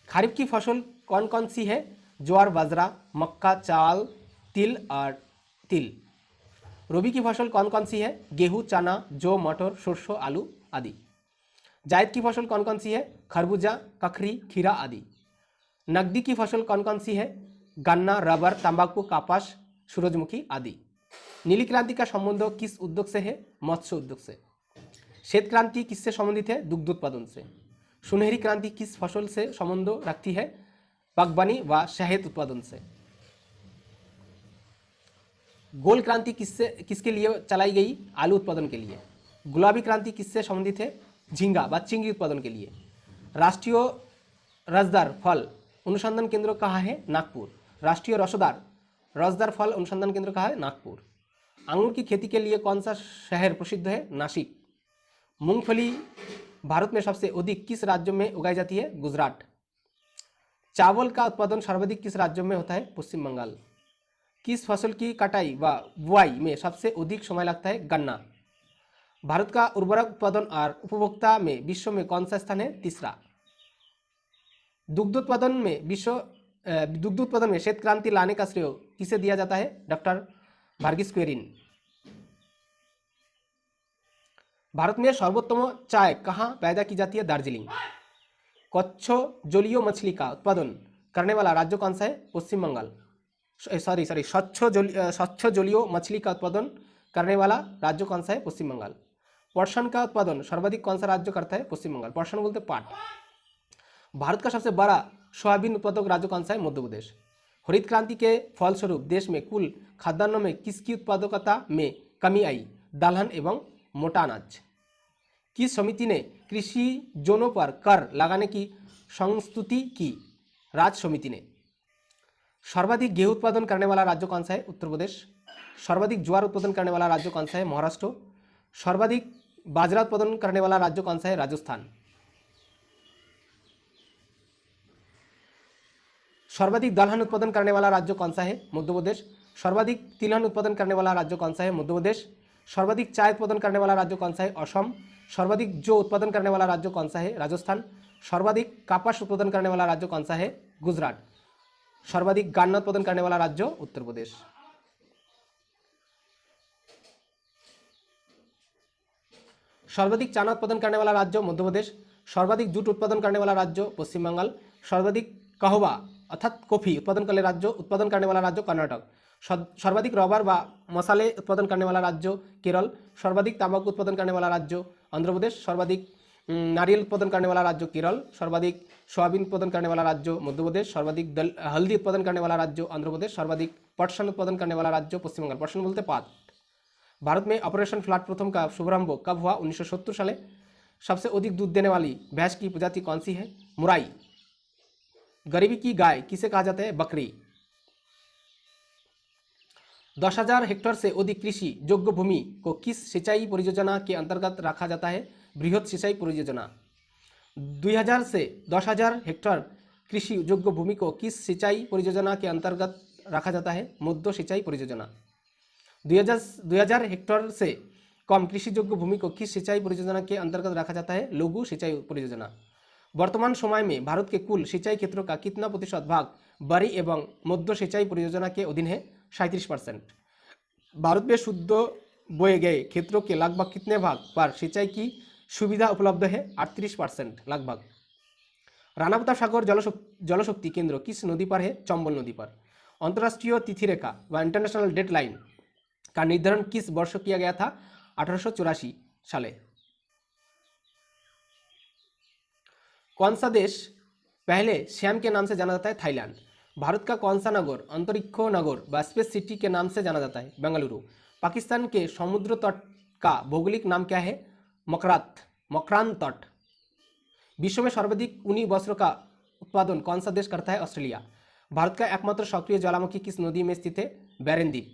खरीफ की फसल कौन कौन सी है? ज्वार, बाजरा, मक्का, चावल, तिल और तिल। रबी की फसल कौन कौन सी है? गेहूं, चना, जौ, मटर, सरसों, आलू आदि। जायद की फसल कौन कौन सी है? खरबूजा, ककड़ी, खीरा आदि। नकदी की फसल कौन कौन सी है? गन्ना, रबर, तंबाकू, कपास, सूरजमुखी आदि। नीली क्रांति का संबंध किस उद्योग से है? मत्स्य उद्योग से। श्वेत क्रांति किससे संबंधित है? दुग्ध उत्पादन से। सुनहरी क्रांति किस फसल से संबंध रखती है? बागवानी व शहद उत्पादन से। गोल क्रांति किसके लिए चलाई गई? आलू उत्पादन के लिए। गुलाबी क्रांति किससे संबंधित है? झींगा व चिंगड़ी उत्पादन के लिए। राष्ट्रीय रसदार फल अनुसंधान केंद्र कहाँ है? नागपुर। राष्ट्रीय रसदार फल अनुसंधान केंद्र कहाँ है? नागपुर। अंगूर की खेती के लिए कौन सा शहर प्रसिद्ध है? नासिक। मूंगफली भारत में सबसे अधिक किस राज्य में उगाई जाती है? गुजरात। चावल का उत्पादन सर्वाधिक किस राज्य में होता है? पश्चिम बंगाल। किस फसल की कटाई व बुआई में सबसे अधिक समय लगता है? गन्ना। भारत का उर्वरक उत्पादन और उपभोक्ता में विश्व में कौन सा स्थान है? तीसरा। दुग्ध उत्पादन में श्वेत क्रांति लाने का श्रेय किसे दिया जाता है? डॉक्टर भार्गिस्क्वेरिन। भारत में सर्वोत्तम चाय कहाँ पैदा की जाती है? दार्जिलिंग। कच्छ जलीय मछली का उत्पादन करने वाला राज्य कौन सा है? पश्चिम बंगाल। सॉरी स्वच्छ जलीय मछली का उत्पादन करने वाला राज्य कौन सा है? पश्चिम बंगाल। पर्सन का उत्पादन सर्वाधिक कौन सा राज्य करता है? पश्चिम बंगाल। पर्सन बोलते पाट। भारत का सबसे बड़ा सोयाबीन उत्पादक राज्य कौन सा है? मध्य प्रदेश। हरित क्रांति के फलस्वरूप देश में कुल खाद्यान्नों में किसकी उत्पादकता में कमी आई? दलहन एवं मोटा अनाज। किस समिति ने कृषि जोनों पर कर लगाने की संस्तुति की? राज्य समिति ने। सर्वाधिक गेहूं उत्पादन करने वाला राज्य कौन सा है? उत्तर प्रदेश। सर्वाधिक ज्वार उत्पादन करने वाला राज्य कौन सा है? महाराष्ट्र। सर्वाधिक बाजरा उत्पादन करने वाला राज्य कौन सा है? राजस्थान। सर्वाधिक दलहन उत्पादन करने वाला राज्य कौन सा है? मध्य प्रदेश। सर्वाधिक तिलहन उत्पादन करने वाला राज्य कौन सा है? मध्य प्रदेश। सर्वाधिक चाय उत्पादन करने वाला राज्य कौन सा है? असम। सर्वाधिक जौ उत्पादन करने वाला राज्य कौन सा है? राजस्थान। सर्वाधिक कपास उत्पादन करने वाला राज्य कौन सा है? गुजरात। सर्वाधिक गन्ना उत्पादन करने वाला राज्य? उत्तर प्रदेश। सर्वाधिक चना उत्पादन करने वाला राज्य? मध्य प्रदेश। सर्वाधिक जूट उत्पादन करने वाला राज्य? पश्चिम बंगाल। सर्वाधिक कहवा अर्थात कॉफी उत्पादन करने वाला राज्य? कर्नाटक। सर्वाधिक रबर व मसाले उत्पादन करने वाला राज्य? केरल। सर्वाधिक तंबाकू उत्पादन करने वाला राज्य? आंध्र प्रदेश। सर्वाधिक नारियल उत्पादन करने वाला राज्य? केरल। सर्वाधिक सोयाबीन उत्पादन करने वाला राज्य? मध्य प्रदेश। सर्वाधिक हल्दी उत्पादन करने वाला राज्य? आंध्र प्रदेश। सर्वाधिक पटसन उत्पादन करने वाला राज्य? पश्चिम बंगाल। पटसन बोलते पाट। भारत में ऑपरेशन फ्लड प्रथम का शुभारंभ कब हुआ? 1970 साले। सबसे अधिक दूध देने वाली भैंस की प्रजाति कौन सी है? मुराई। गरीबी की गाय किसे कहा जाता है? बकरी। 10,000 हेक्टेयर से अधिक कृषि योग्य भूमि को किस सिंचाई परियोजना के अंतर्गत रखा जाता है? बृहद सिंचाई परियोजना। 2000 से 10,000 हेक्टेयर कृषि योग्य भूमि को किस सिंचाई परियोजना के अंतर्गत रखा जाता है? मध्य सिंचाई परियोजना। 2000 हेक्टेयर से कम कृषि योग्य भूमि को किस सिंचाई परियोजना के अंतर्गत रखा जाता है? लघु सिंचाई परियोजना। वर्तमान समय में भारत के कुल सिंचाई क्षेत्रों का कितना प्रतिशत भाग बड़ी एवं मध्य सिंचाई परियोजना के अधीन है? 37%। भारत में शुद्ध बोए गए क्षेत्रों के लगभग कितने भाग पर सिंचाई की सुविधा उपलब्ध है? 38% लगभग। राणा प्रताप सागर जलशक्ति केंद्र किस नदी पर है? चंबल नदी पर। अंतर्राष्ट्रीय तिथि रेखा व इंटरनेशनल डेडलाइन का निर्धारण किस वर्ष किया गया था? 1884 साले। कौन सा देश पहले श्याम के नाम से जाना जाता है? थाईलैंड। भारत का कौन सा नगर अंतरिक्ष नगर व स्पेस सिटी के नाम से जाना जाता है? बेंगलुरु। पाकिस्तान के समुद्र तट का भौगोलिक नाम क्या है? मकरान तट। विश्व में सर्वाधिक ऊनी वस्त्र का उत्पादन कौन सा देश करता है? ऑस्ट्रेलिया। भारत का एकमात्र सक्रिय ज्वालामुखी किस नदी में स्थित है? बैरन द्वीप।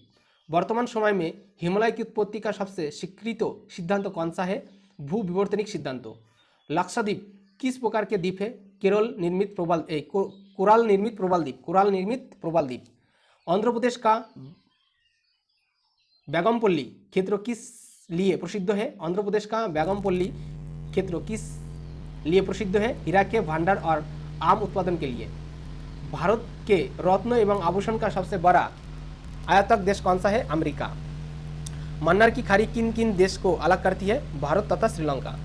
वर्तमान समय में हिमालय की उत्पत्ति का सबसे स्वीकृत सिद्धांत कौन सा है? भू विवर्तनिक सिद्धांत। लक्षद्वीप किस प्रकार के द्वीप है? कोराल निर्मित प्रवाल द्वीप। आंध्र प्रदेश का बेगमपल्ली क्षेत्र किस लिए प्रसिद्ध है? आंध्र प्रदेश का बेगमपल्ली क्षेत्र किस लिए प्रसिद्ध है? हीरा के भंडार और आम उत्पादन के लिए। भारत के रत्न एवं आभूषण का सबसे बड़ा आयातक देश कौन सा है? अमेरिका। मन्नार की खाड़ी किन किन देश को अलग करती है? भारत तथा श्रीलंका।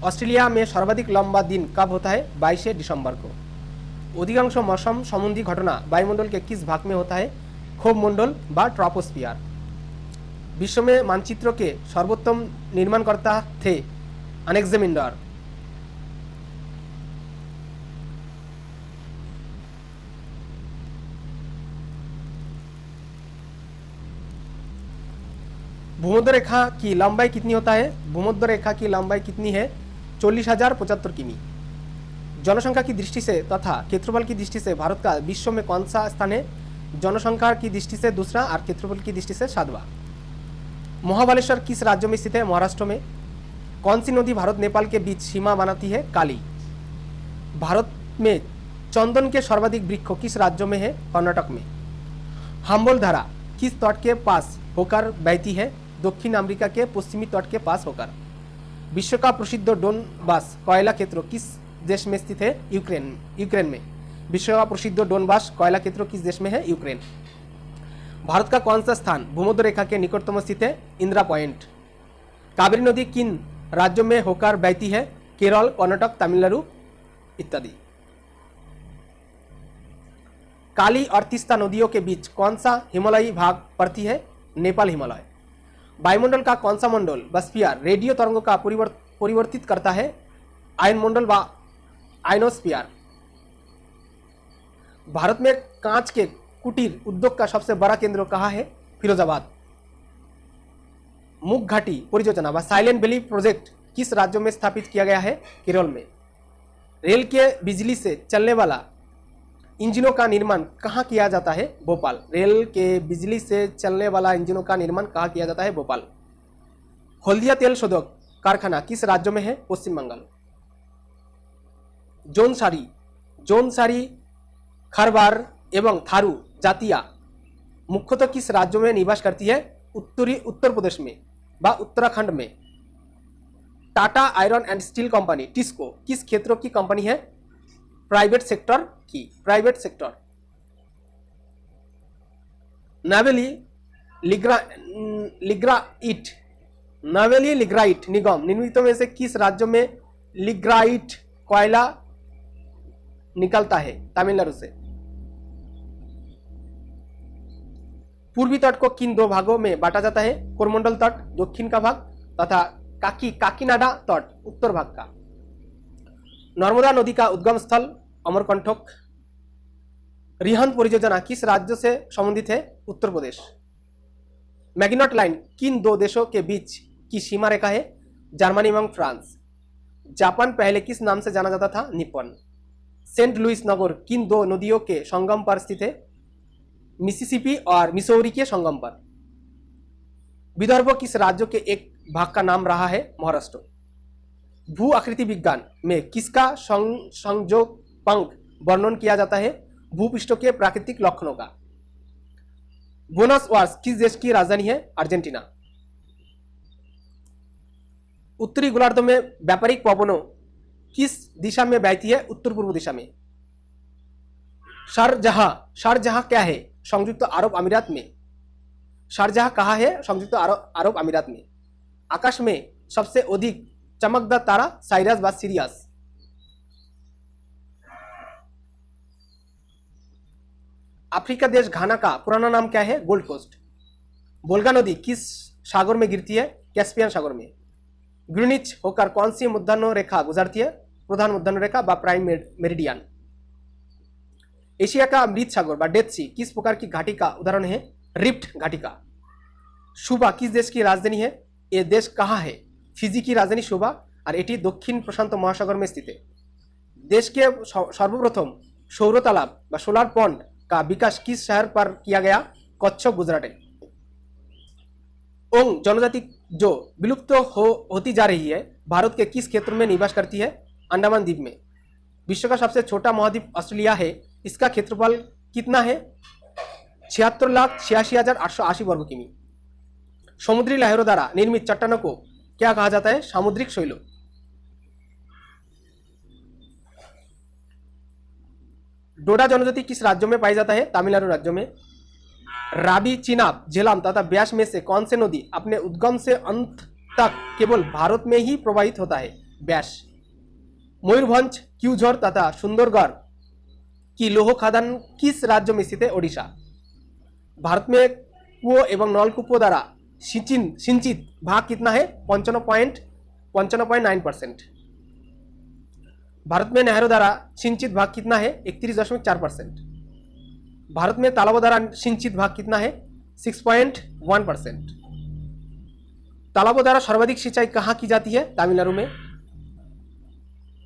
ऑस्ट्रेलिया में सर्वाधिक लंबा दिन कब होता है? 22 दिसंबर को। अधिकांश मौसम संबंधी घटना वायुमंडल के किस भाग में होता है? क्षोभ मंडल व ट्रोपोस्फियर। विश्व में मानचित्र के सर्वोत्तम निर्माणकर्ता थे अलेक्जेंडर। भूमध्य रेखा की लंबाई कितनी होता है? भूमध्य रेखा की लंबाई कितनी है? 40,075 किमी। जनसंख्या की दृष्टि से तथा क्षेत्रफल की दृष्टि से भारत का विश्व में कौन सा स्थान है? जनसंख्या की दृष्टि से दूसरा और क्षेत्रफल की दृष्टि से 7वां। महाबलेश्वर किस राज्य में स्थित है? महाराष्ट्र में। कौन सी नदी भारत नेपाल के बीच सीमा बनाती है? काली। भारत में चंदन के सर्वाधिक वृक्ष किस राज्य में है? कर्नाटक में। हम्बोल्ट धारा किस तट के पास होकर बहती है? दक्षिण अमेरिका के पश्चिमी तट के पास होकर। विश्व का प्रसिद्ध डोनबास कोयला क्षेत्र किस देश में स्थित है? यूक्रेन में। विश्व का प्रसिद्ध डोनबास कोयला क्षेत्र किस देश में है? यूक्रेन। भारत का कौन सा स्थान भूमध्य रेखा के निकटतम स्थित है? इंदिरा पॉइंट। कावेरी नदी किन राज्यों में होकर बहती है? केरल, कर्नाटक, तमिलनाडु इत्यादि। काली और तीस्ता नदियों के बीच कौन सा हिमालयी भाग पड़ती है? नेपाल हिमालय। वायुमंडल का कौन सा मंडल बस्फियर रेडियो तरंगों का परिवर्तित करता है? आयन मंडल व आयनोस्फियर। भारत में कांच के कुटीर उद्योग का सबसे बड़ा केंद्र कहाँ है? फिरोजाबाद। मुग घाटी परियोजना व साइलेंट वैली प्रोजेक्ट किस राज्यों में स्थापित किया गया है? केरल में। रेल के बिजली से चलने वाला इंजनों का निर्माण कहाँ किया जाता है? भोपाल। रेल के बिजली से चलने वाला इंजनों का निर्माण कहाँ किया जाता है? भोपाल। हल्दिया तेल शोधक कारखाना किस राज्यों में है? पश्चिम बंगाल। जोनसारी, खरवार एवं थारू जातियां मुख्यतः किस राज्यों में निवास करती है? उत्तर प्रदेश में व उत्तराखंड में। Tata iron and steel company TISCO किस क्षेत्रों की कंपनी है? Private sector. नवेली लिग्राइट निगम निम्नलिखित में से किस राज्यों में लिग्राइट कोयला निकलता है? तमिलनाडु से। पूर्वी तट को किन दो भागों में बांटा जाता है? कोरमंडल तट दक्षिण का भाग तथा काकीनाडा तट उत्तर भाग का। नर्मदा नदी का उद्गम स्थल अमरकंटक। रिहंद परियोजना किस राज्य से संबंधित है? उत्तर प्रदेश। मैग्नट लाइन किन दो देशों के बीच की सीमा रेखा है? जर्मनी एवं फ्रांस। जापान पहले किस नाम से जाना जाता था? निप्पन। सेंट लुइस नगर किन दो नदियों के संगम पर स्थित है? मिसिसिपी और मिसौरी के संगम पर। विदर्भ किस राज्य के एक भाग का नाम रहा है? महाराष्ट्र। भू आकृति विज्ञान में किसका संयोजक वर्णन किया जाता है? भूपृष्ठ के प्राकृतिक लक्षणों का। बोनस आयर्स किस देश की राजधानी है? अर्जेंटीना। उत्तरी गोलार्ध में व्यापारिक पवनों किस दिशा में बहती है? उत्तर पूर्व दिशा में। शारजाह क्या है? संयुक्त अरब अमीरात में। शारजाह कहाँ है? संयुक्त अरब अमीरात में। आकाश में सबसे अधिक चमकदार तारा साइरस व सीरियस। अफ्रीका देश घाना का पुराना नाम क्या है? Gold coast. वोल्गा नदी किस सागर में गिरती है? कैस्पियन सागर में। ग्रीनिच होकर कौन सी मध्याह्न रेखा गुजरती है? प्रधान मध्याह्न रेखा व प्राइम मेरिडियन। एशिया का अमृत सागर व डेथ सी किस प्रकार की घाटी का उदाहरण है? रिफ्ट घाटी का। शुबा किस देश की राजधानी है? ये देश कहाँ है? फिजी की राजधानी शुबा और एटी दक्षिण प्रशांत महासागर में स्थित है। देश के सर्वप्रथम सौर तालाब व सोलर पॉन्ड का विकास किस शहर पर किया गया? कच्छ, गुजरात। ओंग जनजाति जो विलुप्त होती जा रही है भारत के किस क्षेत्र में निवास करती है? अंडमान द्वीप में। विश्व का सबसे छोटा महाद्वीप ऑस्ट्रेलिया है, इसका क्षेत्रफल कितना है? 76,86,880 वर्ग किमी। समुद्री लहरों द्वारा निर्मित चट्टानों को क्या कहा जाता है? सामुद्रिक शैलों। डोडा जनजाति किस राज्यों में पाई जाता है? तमिलनाडु राज्य में। रावी, चिनाब, झेलम तथा ब्यास में से कौन से नदी अपने उद्गम से अंत तक केवल भारत में ही प्रवाहित होता है? ब्यास। मयूरभंज, क्यूझर तथा सुंदरगढ़ की लौह खदान किस राज्य में स्थित है? ओडिशा। भारत में कुओं एवं नलकूपों द्वारा सिंचित भाग कितना है? 55.9%। भारत में नहरों द्वारा सिंचित भाग कितना है? 31.4%। भारत में तालाबों द्वारा सिंचित भाग कितना है? 6.1%। तालाबों द्वारा सर्वाधिक सिंचाई कहाँ की जाती है? तमिलनाडु में।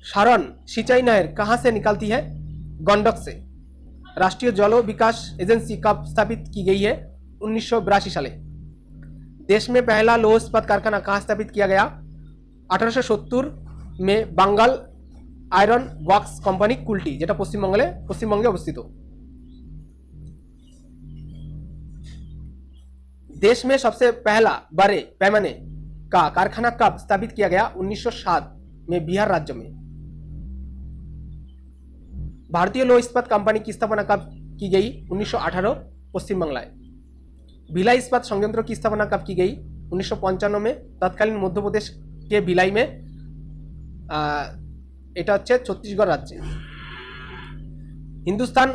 सारण सिंचाई नहर कहाँ से निकलती है? गंडक से। राष्ट्रीय जल विकास एजेंसी कब स्थापित की गई है? 1982 साले। देश में पहला लौह इस्पात कारखाना कहाँ स्थापित किया गया? 1870 में Bengal iron works company Kulti, जेटा पश्चिमबंगे अवस्थित। देश में सबसे पहला बड़े पैमाने का कारखाना कब स्थापित किया गया? 1907 में बिहार राज्य में। भारतीय लौह इस्पात कंपनी की स्थापना कब की गई? 1918 पश्चिम बांग्लाয়। भिलाई इस्पात संयंत्र की स्थापना कब की गई? 1955 में तत्कालीन मध्य प्रदेश के भिलाई में। এটা হচ্ছে ছত্তিশগড় রাজ্যে। হিন্দুস্তান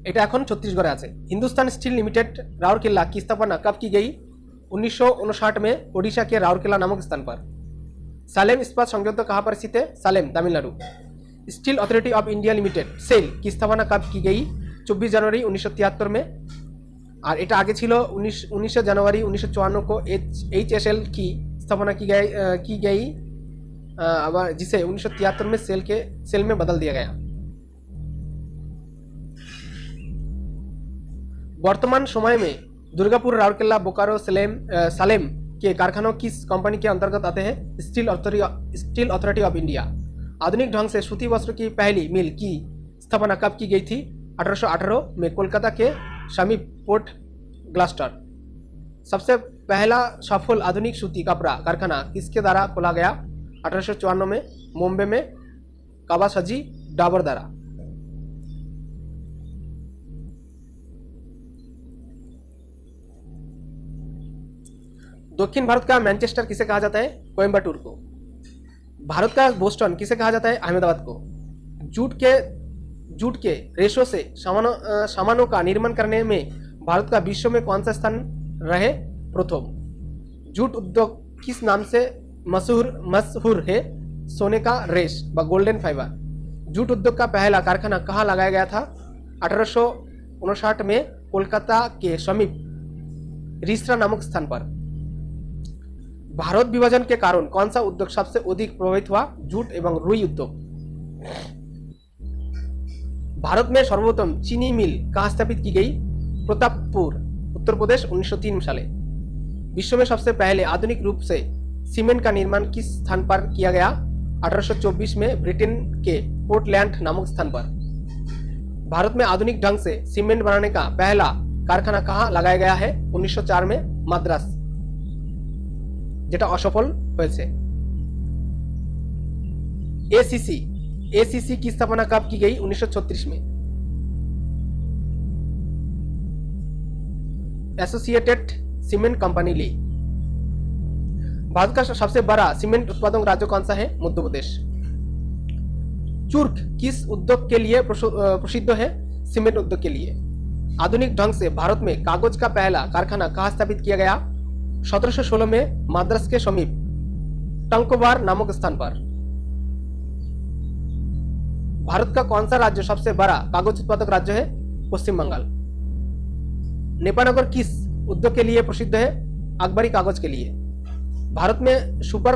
এটা এখন ছত্तीसगढ़ আছে। हिंदुस्तान स्टील लिमिटेड राउरकेला की स्थापना कब की गई? 1959 में ओडिशा के राउरकेला नामक स्थान पर। सालेम इस्पात संयंत्र कहाँ पर स्थित है? Salem Tamil Nadu. Steel authority of India limited SAIL की स्थापना कब की गई? 24 जनवरी 1973 में। और এটা आगे ছিল 19 जनवरी 1954 को HSL की स्थापना की गई जिसे 1973 में सेल में बदल दिया गया। वर्तमान समय में दुर्गापुर, राउरकेला, बोकारो, सालेम के कारखानों किस कंपनी के अंतर्गत आते हैं? Steel authority of India. आधुनिक ढंग से सूती वस्त्र की पहली मिल की स्थापना कब की गई थी? 1818 में कोलकाता के समीप पोर्ट ग्लास्टर। सबसे पहला सफल आधुनिक सूती कपड़ा कारखाना किसके द्वारा खोला गया? 1854 में मुंबई में कावासाजी डाबर द्वारा। दक्षिण भारत का मैनचेस्टर किसे कहा जाता है? कोयम्बटूर को। भारत का बोस्टन किसे कहा जाता है? अहमदाबाद को। जूट के रेशों से सामानों का निर्माण करने में भारत का विश्व में कौन सा स्थान रहे? प्रथम। जूट उद्योग किस नाम से मशहूर है? सोने का रेश व गोल्डन फाइबर। जूट उद्योग का पहला कारखाना कहाँ लगाया गया था? 1859 में कोलकाता के समीप रिसरा नामक स्थान पर। भारत विभाजन के कारण कौन सा उद्योग सबसे अधिक प्रभावित हुआ? जूट एवं रुई उद्योग। भारत में सर्वप्रथम चीनी मिल कहाँ स्थापित की गई? प्रतापपुर, उत्तर प्रदेश, 1903 साले। विश्व में सबसे पहले आधुनिक रूप से सीमेंट का निर्माण किस स्थान पर किया गया? 1824 में ब्रिटेन के पोर्टलैंड नामक स्थान पर। भारत में आधुनिक ढंग से सीमेंट बनाने का पहला कारखाना कहाँ लगाया गया है? 1904 में माद्रास, যেটা অসফল হয়েছে। एसीसी की स्थापना कब की गई? 1936 में। एसोसिएटेड सीमेंट कंपनी ली। भारत का सबसे बड़ा सीमेंट उत्पादक राज्य कौन सा है? मध्य प्रदेश। चूर्क किस उद्योग के लिए प्रसिद्ध है? सीमेंट उद्योग के लिए। आधुनिक ढंग से भारत में कागज का पहला कारखाना कहाँ स्थापित किया गया? 1716 में माद्रास के समीप टंकोबार नामक स्थान पर। भारत का कौन सा राज्य सबसे बड़ा कागज उत्पादक राज्य है? पश्चिम बंगाल। नेपानगर किस उद्योग के लिए प्रसिद्ध है? अकबरी कागज के लिए। भारत में सुपर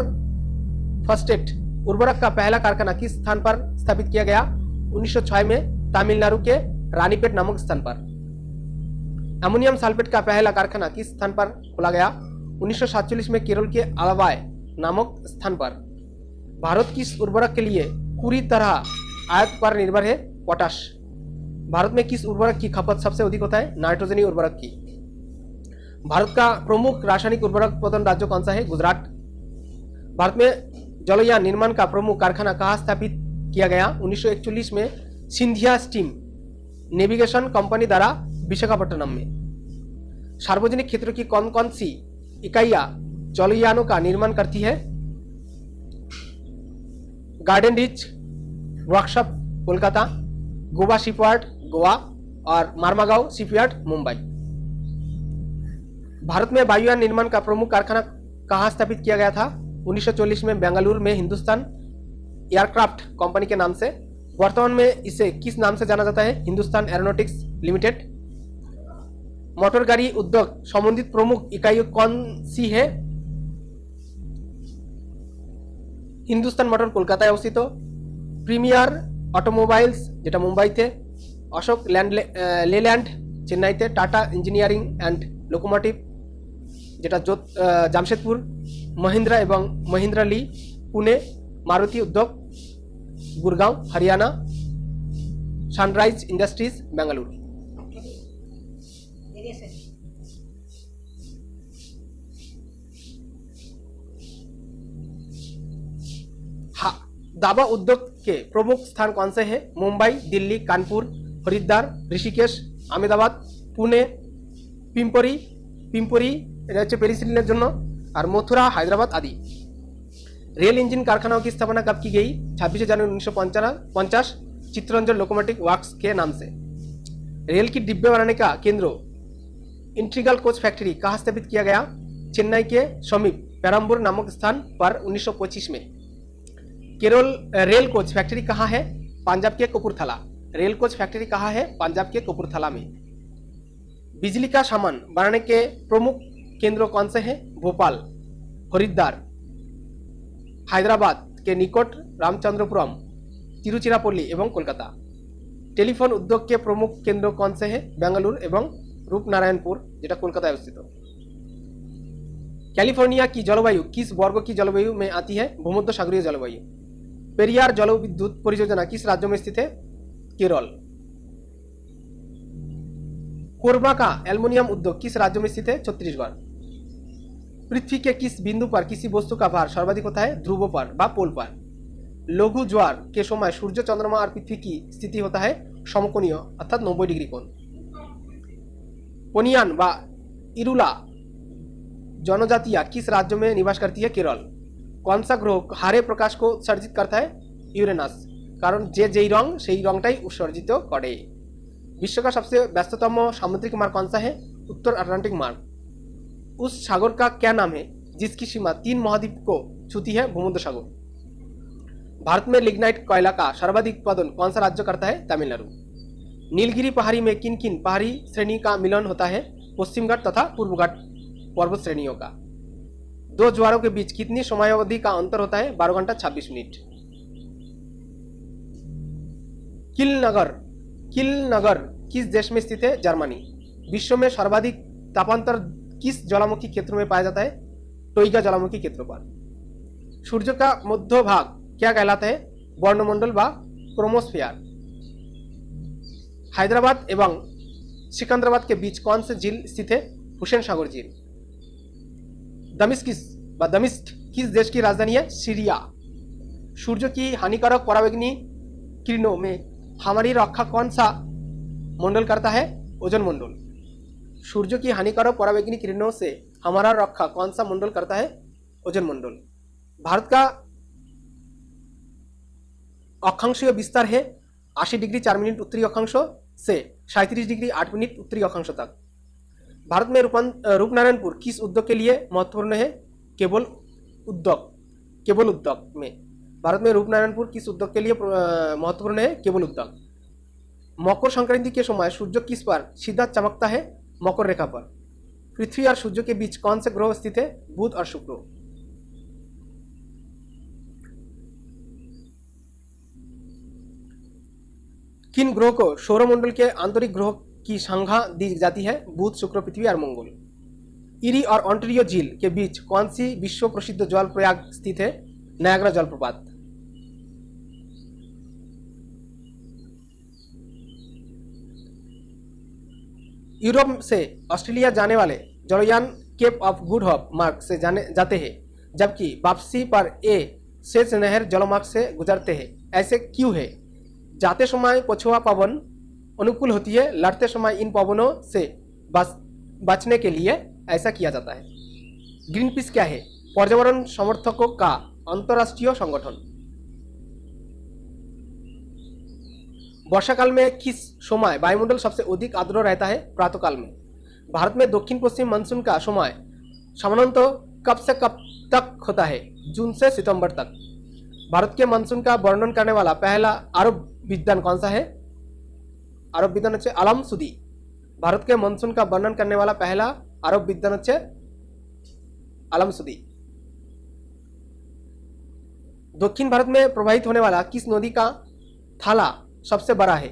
फॉस्फेट उर्वरक का पहला कारखाना किस स्थान पर स्थापित किया गया? 1906 में तमिलनाडु के रानीपेट नामक स्थान पर। अमोनियम सल्फेट का पहला कारखाना किस स्थान पर खोला गया? 1947 में केरल के आलवाय नामक स्थान पर। भारत किस उर्वरक के लिए पूरी तरह आयात पर निर्भर है? पोटाश। भारत में किस उर्वरक की खपत सबसे अधिक होता है? नाइट्रोजनी उर्वरक की। भारत का प्रमुख रासायनिक उर्वरक उत्पादन राज्य कौन सा है? गुजरात। भारत में जलयान निर्माण का प्रमुख कारखाना कहाँ स्थापित किया गया? 1941 में सिंधिया स्टीम नेविगेशन कंपनी द्वारा विशाखापट्टनम में। सार्वजनिक क्षेत्र की कौन कौन सी इकाइयां जलयानों का निर्माण करती है? Garden rich workshop Kolkata, Goa shipyard Goa और मार्मागांव शिपयार्ड मुंबई। भारत में वायुयान निर्माण का प्रमुख कारखाना कहाँ स्थापित किया गया था? 1940 में बेंगलुरु में हिंदुस्तान एयरक्राफ्ट कंपनी के नाम से। वर्तमान में इसे किस नाम से जाना जाता है? Hindustan aeronautics limited. मोटर गाड़ी उद्योग संबंधित प्रमुख इकाई कौन सी है? हिंदुस्तान मोटर कोलकाता अवस्थित। प्रीमियर ऑटोमोबाइल्स যেটা মুম্বাইতে, অশোক লেল্যান্ড চেন্নাইতে, টাটা ইঞ্জিনিয়ারিং অ্যান্ড লোকোমোটিভ যেটা জামশেদপুর, মহিন্দ্রা এবং মহিন্দ্রা লি পুনে, মারুতি উদ্যোগ গুরগাঁও হরিয়ানা, সানরাইজ ইন্ডাস্ট্রিজ বেঙ্গালুরু। दावा उद्योग के प्रमुख स्थान कौन से हैं? मुंबई, दिल्ली, कानपुर, हरिद्वार, ऋषिकेश, अहमदाबाद, पुणे, पिंपरी पिंपरी এটা হচ্ছে পেনিসিলিনের জন্য, আর মথুরা, হায়দ্রাবাদ आदि। रेल इंजन कारखानाओं की स्थापना कब की गई? 26 जनवरी 1950 चित्तरंजन लोकोमोटिव वर्क्स के नाम से। रेल की डिब्बे बनाने का केंद्र इंट्रीगल कोच फैक्ट्री कहाँ स्थापित किया गया? चेन्नई के समीप पेरम्बूर नामक स्थान पर 1925 में। केरल रेल कोच फैक्ट्री कहाँ है? पंजाब के कपूरथला। रेल कोच फैक्ट्री कहाँ है? पंजाब के कपूरथला में। बिजली का सामान बनाने के प्रमुख केंद्र कौन से हैं? भोपाल, हरिद्वार, हैदराबाद के निकट रामचंद्रपुरम, तिरुचिरापल्ली एवं कोलकाता। टेलीफोन उद्योग के प्रमुख केंद्र कौन से हैं? बेंगलुरु एवं रूपनारायणपुर যেটা কলকাতায় অবস্থিত। कैलिफोर्निया की जलवायु किस वर्ग की जलवायु में आती है? भूमध्य सागरीय जलवायु। पेरियार जल विद्युत परियोजना किस राज्य में स्थित है? केरल। कोरबा का एल्युमिनियम उद्योग किस राज्य में स्थित है? छत्तीसगढ़। पृथ्वी के किस बिंदु पर किसी वस्तु का भार सर्वाधिक होता है? ध्रुव पर व पोल पर। लघु ज्वार के समय सूर्य, चंद्रमा और पृथ्वी की स्थिति होता है समकोणीय अर्थात 90 डिग्री कोण। पोनियान व इरुला जनजातियां किस राज्य में निवास करती है? केरल। कौन सा ग्रह हारे प्रकाश को उत्सर्जित करता है? यूरेनस। कारण जे जेई रंग सेई रंगटाई उत्सर्जित करे। विश्व का सबसे व्यस्ततम सामुद्रिक मार्ग कौन सा है? उत्तर अटलांटिक मार्ग। उस सागर का क्या नाम है जिसकी सीमा 3 महाद्वीप को छूती है? भूमध्य सागर। भारत में लिग्नाइट कोयला का सर्वाधिक उत्पादन कौन सा राज्य करता है? तमिलनाडु। नीलगिरी पहाड़ी में किन किन पहाड़ी श्रेणी का मिलन होता है? पश्चिम घाट तथा पूर्व घाट पर्वत श्रेणियों का। दो ज्वारों के बीच कितनी समयावधि का अंतर होता है? 12 घंटा 26 मिनट। किल नगर किस देश में स्थित है? जर्मनी। विश्व में सर्वाधिक तापांतर किस ज्वालामुखी क्षेत्र में पाया जाता है? टोइगा ज्वालामुखी क्षेत्र पर। सूर्य का मध्य भाग क्या कहलाता है? वर्णमंडल व क्रोमोस्फियर। हैदराबाद एवं सिकंदराबाद के बीच कौन से झील स्थित है? हुसैन सागर झील। दमिश्क किस देश की राजधानी है? सीरिया। सूर्य की हानिकारक पराबैंगनी किरणों में हमारी रक्षा कौन सा मंडल करता है? ओजोन मंडल। सूर्य की हानिकारक पराबैंगनी किरणों से हमारा रक्षा कौन सा मंडल करता है? ओजोन मंडल। भारत का अक्षांशीय विस्तार है 80 डिग्री 4 मिनट उत्तरी अक्षांश से 37 डिग्री 8 मिनट उत्तरी अक्षांश तक। भारत में रूपनारायणपुर किस उद्योग के लिए महत्वपूर्ण है? केबल उद्योग में। भारत में रूपनारायणपुर किस उद्योग के लिए महत्वपूर्ण है? केबल उद्योग। मकर संक्रांति के समय सूर्य किस पर सीधा चमकता है? मकर रेखा पर। पृथ्वी और सूर्य के बीच कौन से ग्रह स्थित है? बुध और शुक्र। किन ग्रह को सौरमंडल के आंतरिक ग्रह की संज्ञा दी जाती है? बुध, शुक्र, पृथ्वी और मंगल। इरी और ऑन्टारियो झील के बीच कौन सी विश्व प्रसिद्ध जल प्रयाग स्थित है? नायग्रा जलप्रपात। यूरोप से ऑस्ट्रेलिया जाने वाले जलयान केप ऑफ गुड होप मार्ग से जाते हैं, जबकि वापसी पर ए सेच नहर जलमार्ग से गुजरते हैं। ऐसे क्यों है? जाते समय पछुआ पवन अनुकूल होती है, लड़ते समय इन पवनों से बचने के लिए ऐसा किया जाता है। ग्रीन पीस क्या है? पर्यावरण समर्थकों का अंतरराष्ट्रीय संगठन। वर्षाकाल में किस समय वायुमंडल सबसे अधिक आर्द्र रहता है? प्रातःकाल में। भारत में दक्षिण पश्चिम मानसून का समय सामान्यतः कब से कब तक होता है? जून से सितंबर तक। भारत के मानसून का वर्णन करने वाला पहला आरब विद्वान कौन सा है? आरब विद्वान হচ্ছে আলাম সুদি। भारत के मानसून का वर्णन करने वाला पहला आरब विद्वान হচ্ছে আলাম সুদি। दक्षिण भारत में प्रवाहित होने वाला किस नदी का थाला सबसे बड़ा है?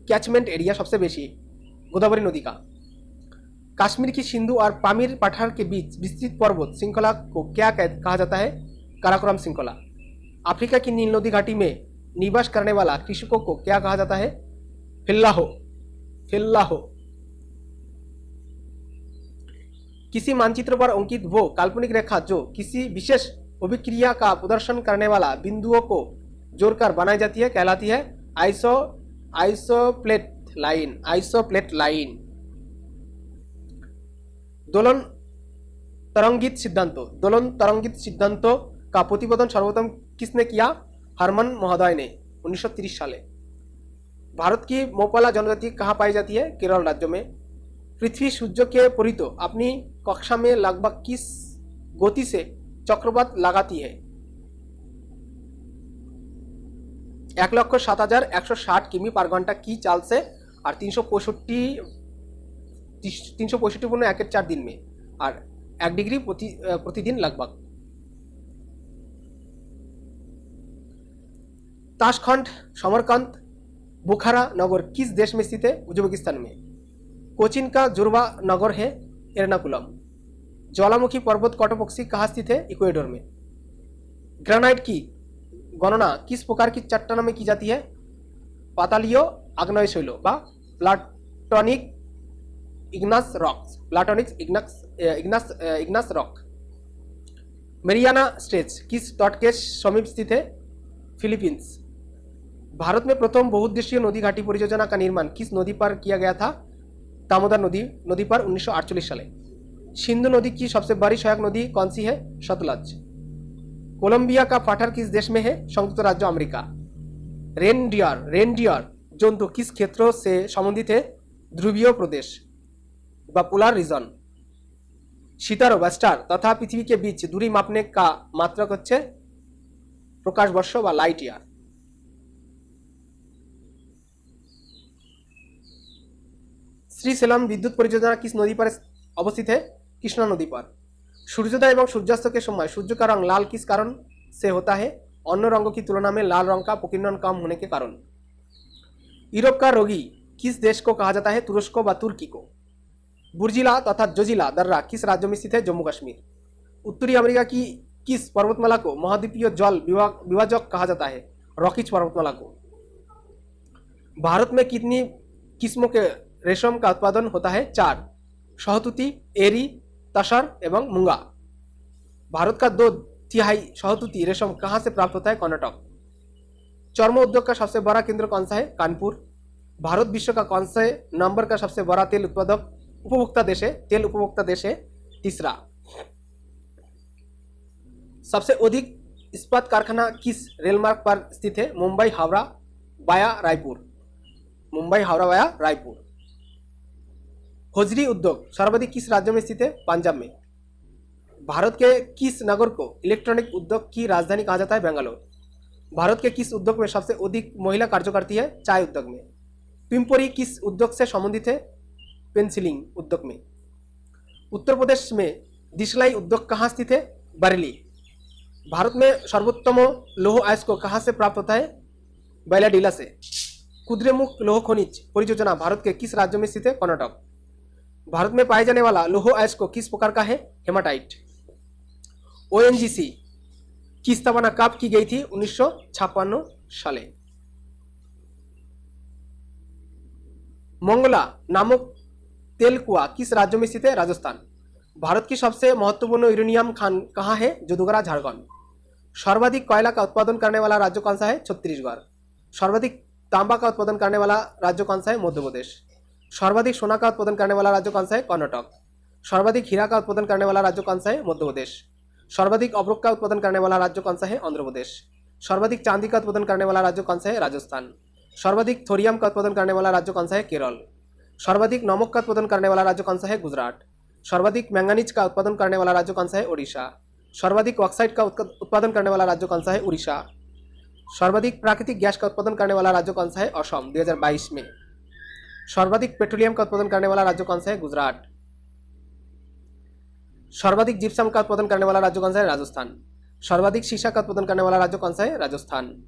कैचमेंट एरिया सबसे बेशी गोदावरी नदी का। कश्मीर की सिंधु और पामीर पठार के बीच विस्तृत पर्वत श्रृंखला को क्या कहा जाता है? काराकोरम श्रृंखला। अफ्रीका की नील नदी घाटी में निवास करने वाला कृषकों को क्या कहा जाता है? फिल्लाहो। किसी मानचित्र पर अंकित वो काल्पनिक रेखा जो किसी विशेष अभिक्रिया का प्रदर्शन करने वाला बिंदुओं को जोड़कर बनाई जाती है कहलाती है आइसोप्लेट लाइन। दोलन तरंगित सिद्धांतों का प्रतिपादन सर्वप्रथम किसने किया? हरमन महोदय ने 1930 साले। भारत की मोपाला जनजाति कहाँ पाई जाती है? केरल राज्य में। पृथ्वी सूर्य के परितो अपनी कक्षा में लगभग किस गति से चक्रवात लगाती है? 1,07,160 किमी पर घंटा की चाल से और 365.14 दिन में और 1 डिग्री प्रतिदिन लगभग। ताशखंड, समरकंद, बुखारा नगर किस देश में स्थित है? उज्बेकिस्तान में। कोचीन का जुर्वा नगर है एर्नाकुलम। ज्वालामुखी पर्वत कटोपक्षी कहाँ स्थित है? इक्वेडोर में। ग्रेनाइट की गणना किस प्रकार की चट्टानों में की जाती है? पातालीय आग्नेयशैल व platonic Ignis rock. Mariana stretch किस तट के समीप स्थित है? फिलीपींस। भारत में प्रथम बहुउद्देशीय नदी घाटी परियोजना का निर्माण किस नदी पर किया गया था? दामोदर नदी पर 1948 साले। सिंधु नदी की सबसे बड़ी सहायक नदी कौन सी है? सतलज। कोलंबिया का पठार किस देश में है? संयुक्त राज्य अमेरिका। रेनडियर जंतु किस क्षेत्रों से संबंधित है? ध्रुवीय प्रदेश व पोलर रीजन। सितारों व स्टार तथा पृथ्वी के बीच दूरी मापने का मात्रक होच्छे प्रकाश वर्ष व लाइट ईयर। श्रीशैलम विद्युत परियोजना किस नदी पर अवस्थित है? कृष्णा नदी पर। सूर्योदय एवं सूर्यास्त के समय सूर्य का रंग लाल किस कारण से होता है? अन्य रंगों की तुलना में लाल रंग का प्रकीर्णन कम होने के कारण। यूरोप का रोगी किस देश को कहा जाता है? तुरस्क व तुर्की को। बुर्जिला तथा जोजिला दर्रा किस राज्य में स्थित है? जम्मू कश्मीर। उत्तरी अमेरिका की किस पर्वतमाला को महाद्वीपीय जल विभाजक कहा जाता है? रॉकीज पर्वतमाला को। भारत में कितनी किस्मों के रेशम का उत्पादन होता है? 4। शहतूती, एरी, तसर एवं मूंगा। भारत का 2/3 शहतूती रेशम कहाँ से प्राप्त होता है? कर्नाटक। चर्म उद्योग का सबसे बड़ा केंद्र कौन सा है? कानपुर। भारत विश्व का कौन से नंबर का सबसे बड़ा तेल उपभोक्ता देश है? तीसरा। सबसे अधिक इस्पात कारखाना किस रेलमार्ग पर स्थित है? मुंबई हावड़ा वाया रायपुर। होजरी उद्योग सर्वाधिक किस राज्य में स्थित है? पंजाब में। भारत के किस नगर को इलेक्ट्रॉनिक उद्योग की राजधानी कहा जाता है? बेंगलोर। भारत के किस उद्योग में सबसे अधिक महिला कार्य करती है? चाय उद्योग में। पिंपरी किस उद्योग से संबंधित है? पेंसिलिंग उद्योग में। उत्तर प्रदेश में दिशलाई उद्योग कहाँ स्थित है? बरेली। भारत में सर्वोत्तम लौह अयस्क कहाँ से प्राप्त होता है? बैलाडीला से। कुद्रेमुख लौह खनिज परियोजना भारत के किस राज्य में स्थित है? कर्नाटक। भारत में पाए जाने वाला लौह अयस्क किस प्रकार का है? हेमाटाइट। ओएनजीसी की स्थापना कब की गई थी? 1956 साले। मंगला नामक तेल कुआं किस राज्य में स्थित है? राजस्थान। भारत की सबसे महत्वपूर्ण यूरेनियम खान कहाँ है? जोदुगरा, झारखंड। सर्वाधिक कोयला का उत्पादन करने वाला राज्य कौन सा है? छत्तीसगढ़। सर्वाधिक तांबा का उत्पादन करने वाला राज्य कौन सा है? मध्य प्रदेश। सर्वाधिक सोना का उत्पादन करने वाला राज्य कौन सा है? कर्नाटक। सर्वाधिक हीरा का उत्पादन करने वाला राज्य कौन सा है? मध्य प्रदेश। सर्वाधिक अब्रक का उत्पादन करने वाला राज्य कौन सा है? आंध्र प्रदेश। सर्वाधिक चांदी का उत्पादन करने वाला राज्य कौन सा है? राजस्थान। सर्वाधिक थोरियम का उत्पादन करने वाला राज्य कौन सा है? केरल। सर्वाधिक नमक का उत्पादन करने वाला राज्य कौन सा है? गुजरात। सर्वाधिक मैंगनीज का उत्पादन करने वाला राज्य कौन सा है? ओडिशा। सर्वाधिक ऑक्साइड का उत्पादन करने वाला राज्य कौन सा है? उड़ीसा। सर्वाधिक प्राकृतिक गैस का उत्पादन करने वाला राज्य कौन सा है? असम 2022 में। सर्वाधिक पेट्रोलियम का उत्पादन करने वाला राज्य कौन सा है? गुजरात। सर्वाधिक जिप्सम का उत्पादन करने वाला राज्य कौन सा है? राजस्थान। सर्वाधिक शीशा का उत्पादन करने वाला राज्य कौन सा है? राजस्थान।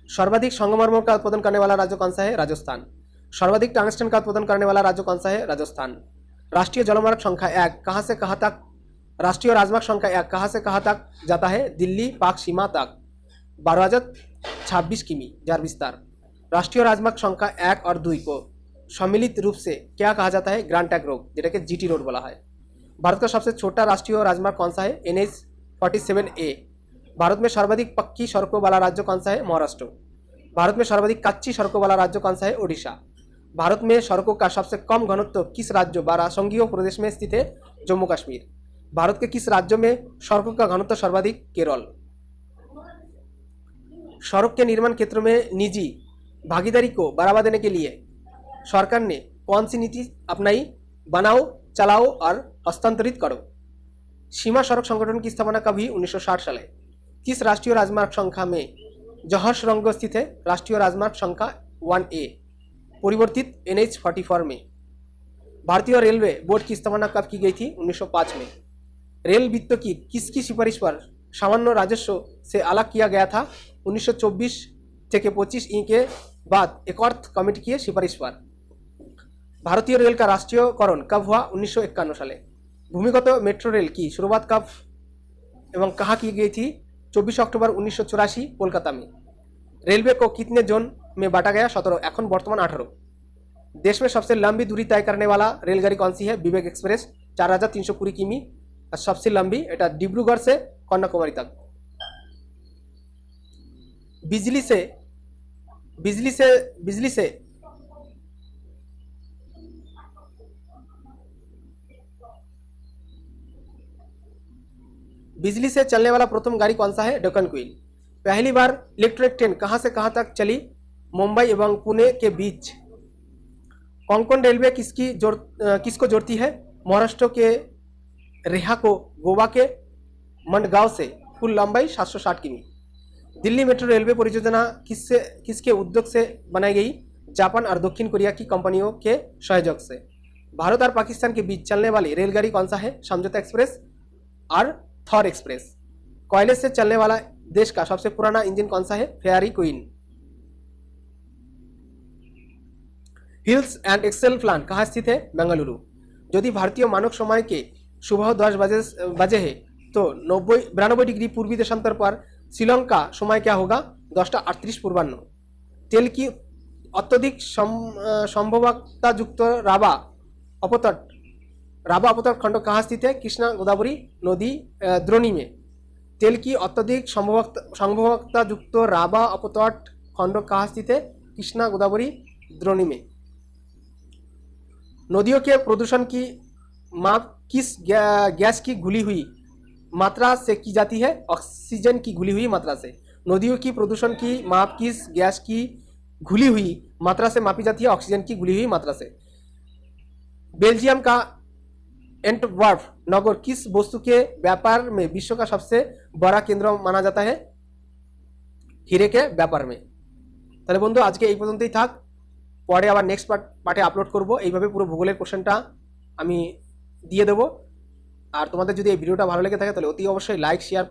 सर्वाधिक संगमरमर का उत्पादन करने वाला राज्य कौन सा है? राजस्थान। सर्वाधिक टंगस्टन का उत्पादन करने वाला राज्य कौन सा है? राजस्थान। राष्ट्रीय जलमार्ग संख्या 1 कहां से कहां तक? राष्ट्रीय राजमार्ग संख्या 1 कहां से कहां तक जाता है? दिल्ली पाक सीमा तक 12,026 किमी जार विस्तार। राष्ट्रीय राजमार्ग संख्या 1 और 2 को सम्मिलित रूप से क्या कहा जाता है? ग्रैंड ट्रैंक रोड, যেটাকে जीटी रोड बोला है। भारत का सबसे छोटा राष्ट्रीय राजमार्ग कौन सा है? NH-47A। भारत में सर्वाधिक पक्की सड़कों वाला राज्य कौन सा है? महाराष्ट्र। भारत में सर्वाधिक कच्ची सड़कों वाला राज्य कौन सा है? ओडिशा। भारत में सड़कों का सबसे कम घनत्व किस राज्य व संघीय प्रदेश में स्थित है? जम्मू कश्मीर। भारत के किस राज्य में सड़कों का घनत्व सर्वाधिक? केरल। सड़क के निर्माण क्षेत्र में निजी भागीदारी को बढ़ावा देने के लिए सरकार ने कौन सी नीति अपनाई? बनाओ, चलाओ और हस्तांतरित करो। सीमा सड़क संगठन की स्थापना कब हुई? 1960 साल। किस राष्ट्रीय राजमार्ग संख्या में जहरसरंग स्थित है? राष्ट्रीय राजमार्ग संख्या 1A। परिवर्तित NH-44 में। भारतीय रेलवे बोर्ड की स्थापना कब की गई थी? 1905 में। रेल वित्त की किसकी सिफारिश पर सामान्य राजस्व से अलग किया गया था? 1924 থেকে 25 के बाद एक अर्थ कमेटी की सिफारिश पर। भारतीय रेल का राष्ट्रीयकरण कब हुआ? 1951 साले। भूमिगत मेट्रो रेल की शुरुआत कब एवं कहाँ की गई थी? 24 अक्टूबर 1984 कोलकाता में। रेलवे को कितने जोन में बांटा गया? 17। এখন বর্তমান 18। देश में सबसे लंबी दूरी तय करने वाला रेलगाड़ी कौन सी है? विवेक एक्सप्रेस, 4320 किमी। और सबसे लंबी এটা डिब्रूगढ़ से कन्याकुमारी तक। बिजली से चलने वाला प्रथम गाड़ी कौन सा है? डेक्कन क्वीन। पहली बार इलेक्ट्रिक ट्रेन कहां से कहां तक चली? मुंबई एवं पुणे के बीच। कोंकण रेलवे किसको जोड़ती है? महाराष्ट्र के रेहा को गोवा के मंडगांव से। कुल लंबाई 760 किमी। दिल्ली मेट्रो रेलवे परियोजना किसके उद्योग से बनाई गई? जापान और दक्षिण कोरिया की कंपनियों के सहयोग से। भारत और पाकिस्तान के बीच चलने वाली रेलगाड़ी कौन सा है? समझौता एक्सप्रेस और थॉर एक्सप्रेस। कोयले से चलने वाला देश का सबसे पुराना इंजन कौन सा है? Ferrari queen. Hills and axle plant कहाँ स्थित है? बेंगलुरु। यदि भारतीय मानक समय के सुबह 10 बजे है तो 92 डिग्री पूर्वी देशांतर पर श्रीलंका समय क्या होगा? 10:38 पूर्वाह्न। तेल की अत्यधिक संभवता युक्त राबा अपतट खंड कहाँ स्थित है? कृष्णा गोदावरी नदी द्रोणी में। तेल की अत्यधिक संभवता युक्त राबा अपतट खंड कहाँ स्थित है? कृष्णा गोदावरी द्रोणी में। नदियों के प्रदूषण की माप किस गैस की घुली हुई मात्रा से की जाती है? ऑक्सीजन की घुली हुई मात्रा से। नदियों की प्रदूषण की माप किस गैस की घुली हुई मात्रा से मापी जाती है? ऑक्सीजन की घुली हुई मात्रा से। बेल्जियम का एंटवर्प नगर किस वस्तु के व्यापार में विश्व का सबसे बड़ा केंद्र माना जाता है? हीरे के व्यापार में। তাহলে বন্ধু আজকে এই পর্যন্তই থাক। পরে আবার নেক্সট পার্টে আপলোড করব। এইভাবে পুরো ভূগোলের কোশ্চেনটা আমি দিয়ে দেবো। আর তোমাদের যদি এই ভিডিওটা ভালো লেগে থাকে তাহলে অতি অবশ্যই লাইক শেয়ার